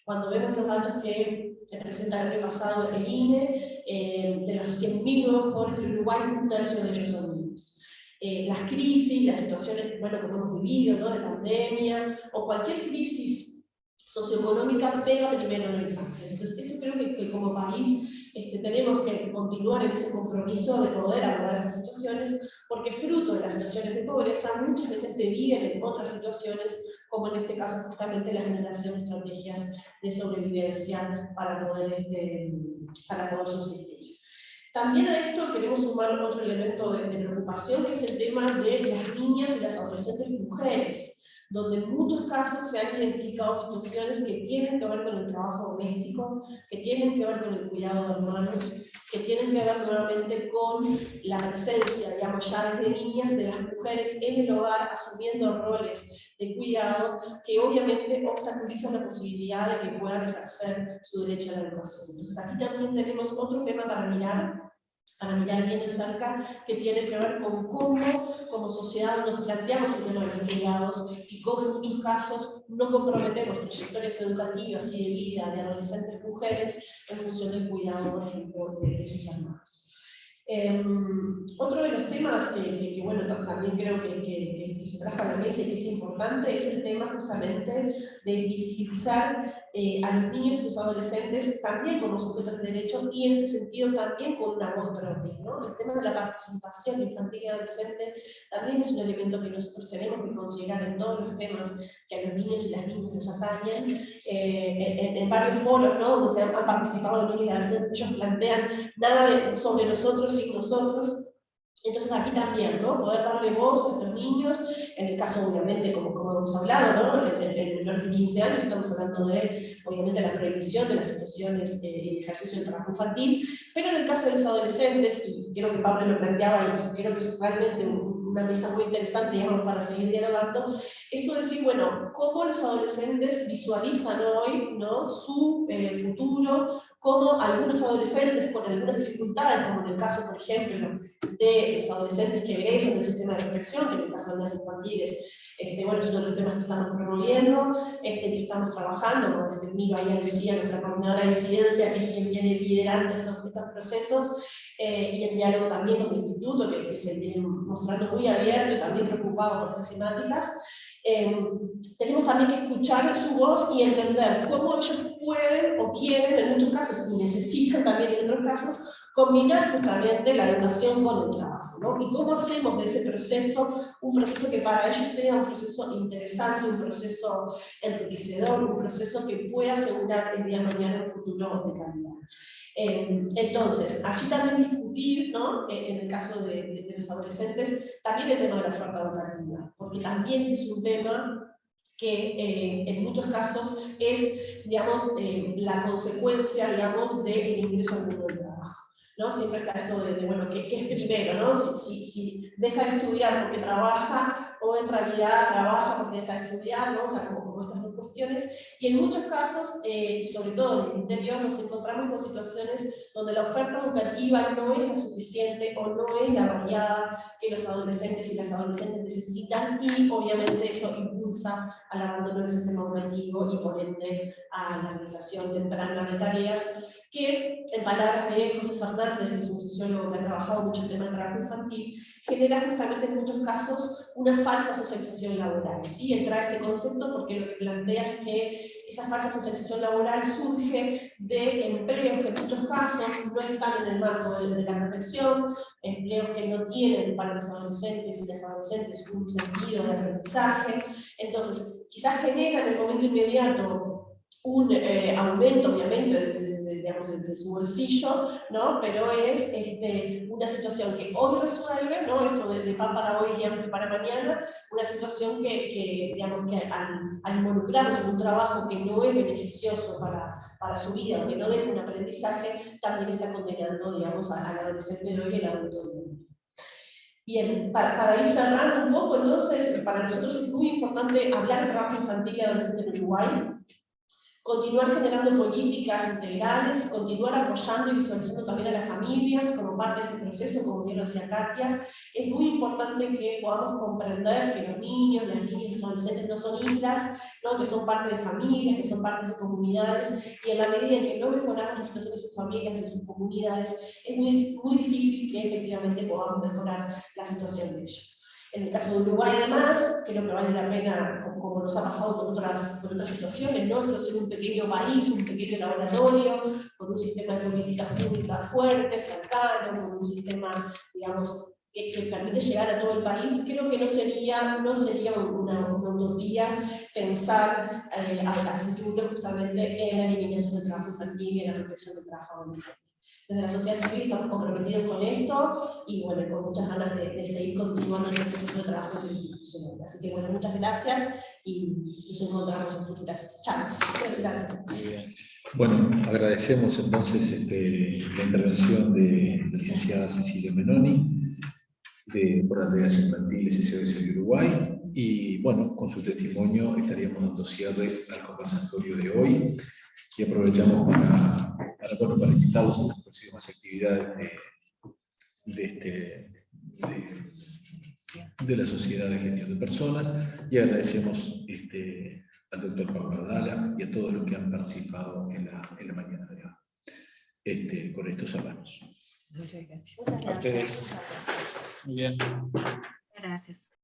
Cuando vemos los datos que presenta el año pasado el INE, de los 100.000 nuevos pobres de Uruguay, un tercio de ellos son niños. Las crisis, las situaciones, bueno, que hemos vivido, ¿no? De pandemia, o cualquier crisis socioeconómica pega primero en la infancia. Entonces, eso creo que como país tenemos que continuar en ese compromiso de poder abordar estas situaciones, porque fruto de las situaciones de pobreza muchas veces derivan en otras situaciones, como en este caso justamente la generación de estrategias de sobrevivencia para poder subsistir. También a esto queremos sumar otro elemento de preocupación, que es el tema de las niñas y las adolescentes mujeres, donde en muchos casos se han identificado situaciones que tienen que ver con el trabajo doméstico, que tienen que ver con el cuidado de hermanos, que tienen que ver nuevamente con la presencia, digamos, ya desde niñas, de las mujeres en el hogar, asumiendo roles de cuidado, que obviamente obstaculizan la posibilidad de que puedan ejercer su derecho a la educación. Entonces aquí también tenemos otro tema para mirar bien de cerca, que tiene que ver con cómo como sociedad nos planteamos el tema de los cuidados y cómo en muchos casos no comprometemos trayectorias educativas y de vida de adolescentes mujeres en función del cuidado, por ejemplo, de sus hermanos. Otro de los temas que bueno, también creo que se trajo a la mesa y que es importante es el tema justamente de visibilizar a los niños y los adolescentes también como sujetos de derecho y en este sentido también con una voz propia, ¿no? El tema de la participación infantil y adolescente también es un elemento que nosotros tenemos que considerar en todos los temas que a los niños y las niñas nos atañen. En varios foros, ¿no?, donde se han participado los niños y adolescentes, ellos plantean nada sobre nosotros sin nosotros. Entonces aquí también, ¿no?, poder darle voz a estos niños, en el caso obviamente, como hemos hablado, ¿no?, en menores de 15 años estamos hablando de, obviamente, la prohibición de las situaciones de ejercicio de trabajo infantil, pero en el caso de los adolescentes, y creo que Pablo lo planteaba, y creo que es realmente una mesa muy interesante, digamos, para seguir dialogando, esto de decir, bueno, cómo los adolescentes visualizan hoy, ¿no?, su futuro, cómo algunos adolescentes con algunas dificultades, como en el caso, por ejemplo, de los adolescentes que egresan del sistema de protección, que en el caso de las infantiles, bueno, es uno de los temas que estamos promoviendo, que estamos trabajando, con Miro ahí a Lucía, nuestra coordinadora de incidencia, que es quien viene liderando estos procesos, y en diálogo también con el instituto, que se viene mostrando muy abierto y también preocupado por estas temáticas. Tenemos también que escuchar su voz y entender cómo ellos pueden o quieren, en muchos casos, y necesitan también en otros casos, combinar justamente la educación con el trabajo, ¿no? Y cómo hacemos de ese proceso un proceso que para ellos sea un proceso interesante, un proceso enriquecedor, un proceso que pueda asegurar el día de mañana un futuro de calidad. Entonces, allí también discutir, ¿no?, en el caso de los adolescentes, también el tema de la oferta educativa, porque también es un tema que en muchos casos es, digamos, la consecuencia, digamos, del ingreso al mundo del trabajo, ¿no? Siempre está esto de bueno, ¿qué es primero, no? Si deja de estudiar porque trabaja, o en realidad trabaja porque deja de estudiar, ¿no? O sea, como estas dos cuestiones. Y en muchos casos, y sobre todo en el interior, nos encontramos con situaciones donde la oferta educativa no es lo suficiente o no es la variada que los adolescentes y las adolescentes necesitan, y obviamente eso impulsa al abandono del sistema educativo y por ende a la realización temprana de tareas que, en palabras de José Fernández, que es un sociólogo que ha trabajado mucho el tema del trabajo infantil, genera justamente en muchos casos una falsa socialización laboral. ¿Sí? Él trae este concepto porque lo que plantea es que esa falsa socialización laboral surge de empleos que en muchos casos no están en el marco de la protección, empleos que no tienen para los adolescentes y las adolescentes un sentido de aprendizaje. Entonces, quizás genera en el momento inmediato un aumento, obviamente, de su bolsillo, ¿no? Pero es una situación que hoy resuelve, ¿no? Esto de pan para hoy y hambre para mañana, una situación que digamos, que al involucrarse en un trabajo que no es beneficioso para su vida, que no deja un aprendizaje, también está condenando, digamos, al adolescente de hoy y al adulto de hoy. Bien, para ir cerrando un poco, entonces, para nosotros es muy importante hablar de trabajo infantil y adolescente en Uruguay, continuar generando políticas integrales, continuar apoyando y visualizando también a las familias como parte de este proceso, como bien lo decía Katia. Es muy importante que podamos comprender que los niños, las niñas y los adolescentes no son islas, ¿no?, que son parte de familias, que son parte de comunidades, y en la medida en que no mejoramos la situación de sus familias, de sus comunidades, es muy difícil que efectivamente podamos mejorar la situación de ellos. En el caso de Uruguay, además, creo que vale la pena, como nos ha pasado con otras situaciones, ¿no? Esto es un pequeño país, un pequeño laboratorio, con un sistema de políticas públicas fuerte, cercano, con un sistema, digamos, que permite llegar a todo el país. Creo que no sería una utopía pensar al futuro justamente en la eliminación del trabajo infantil y en la protección del trabajo adolescente. Desde la sociedad civil estamos comprometidos con esto y bueno, con muchas ganas de seguir continuando en el proceso de trabajo institucional. Así que bueno, muchas gracias y nos encontramos en futuras charlas. Gracias. Muy bien. Bueno, agradecemos entonces la intervención de la licenciada Cecilia Menoni por las Delegaciones Infantiles SOS de Uruguay, y bueno, con su testimonio estaríamos dando cierre al conversatorio de hoy, y aprovechamos para invitarlos a las próximas actividades de la Sociedad de Gestión de Personas, y agradecemos al doctor Pablo Abdala y a todos los que han participado en la mañana de hoy. Con esto cerramos. Muchas gracias. Muchas A ustedes. gracias. Muy bien. Gracias.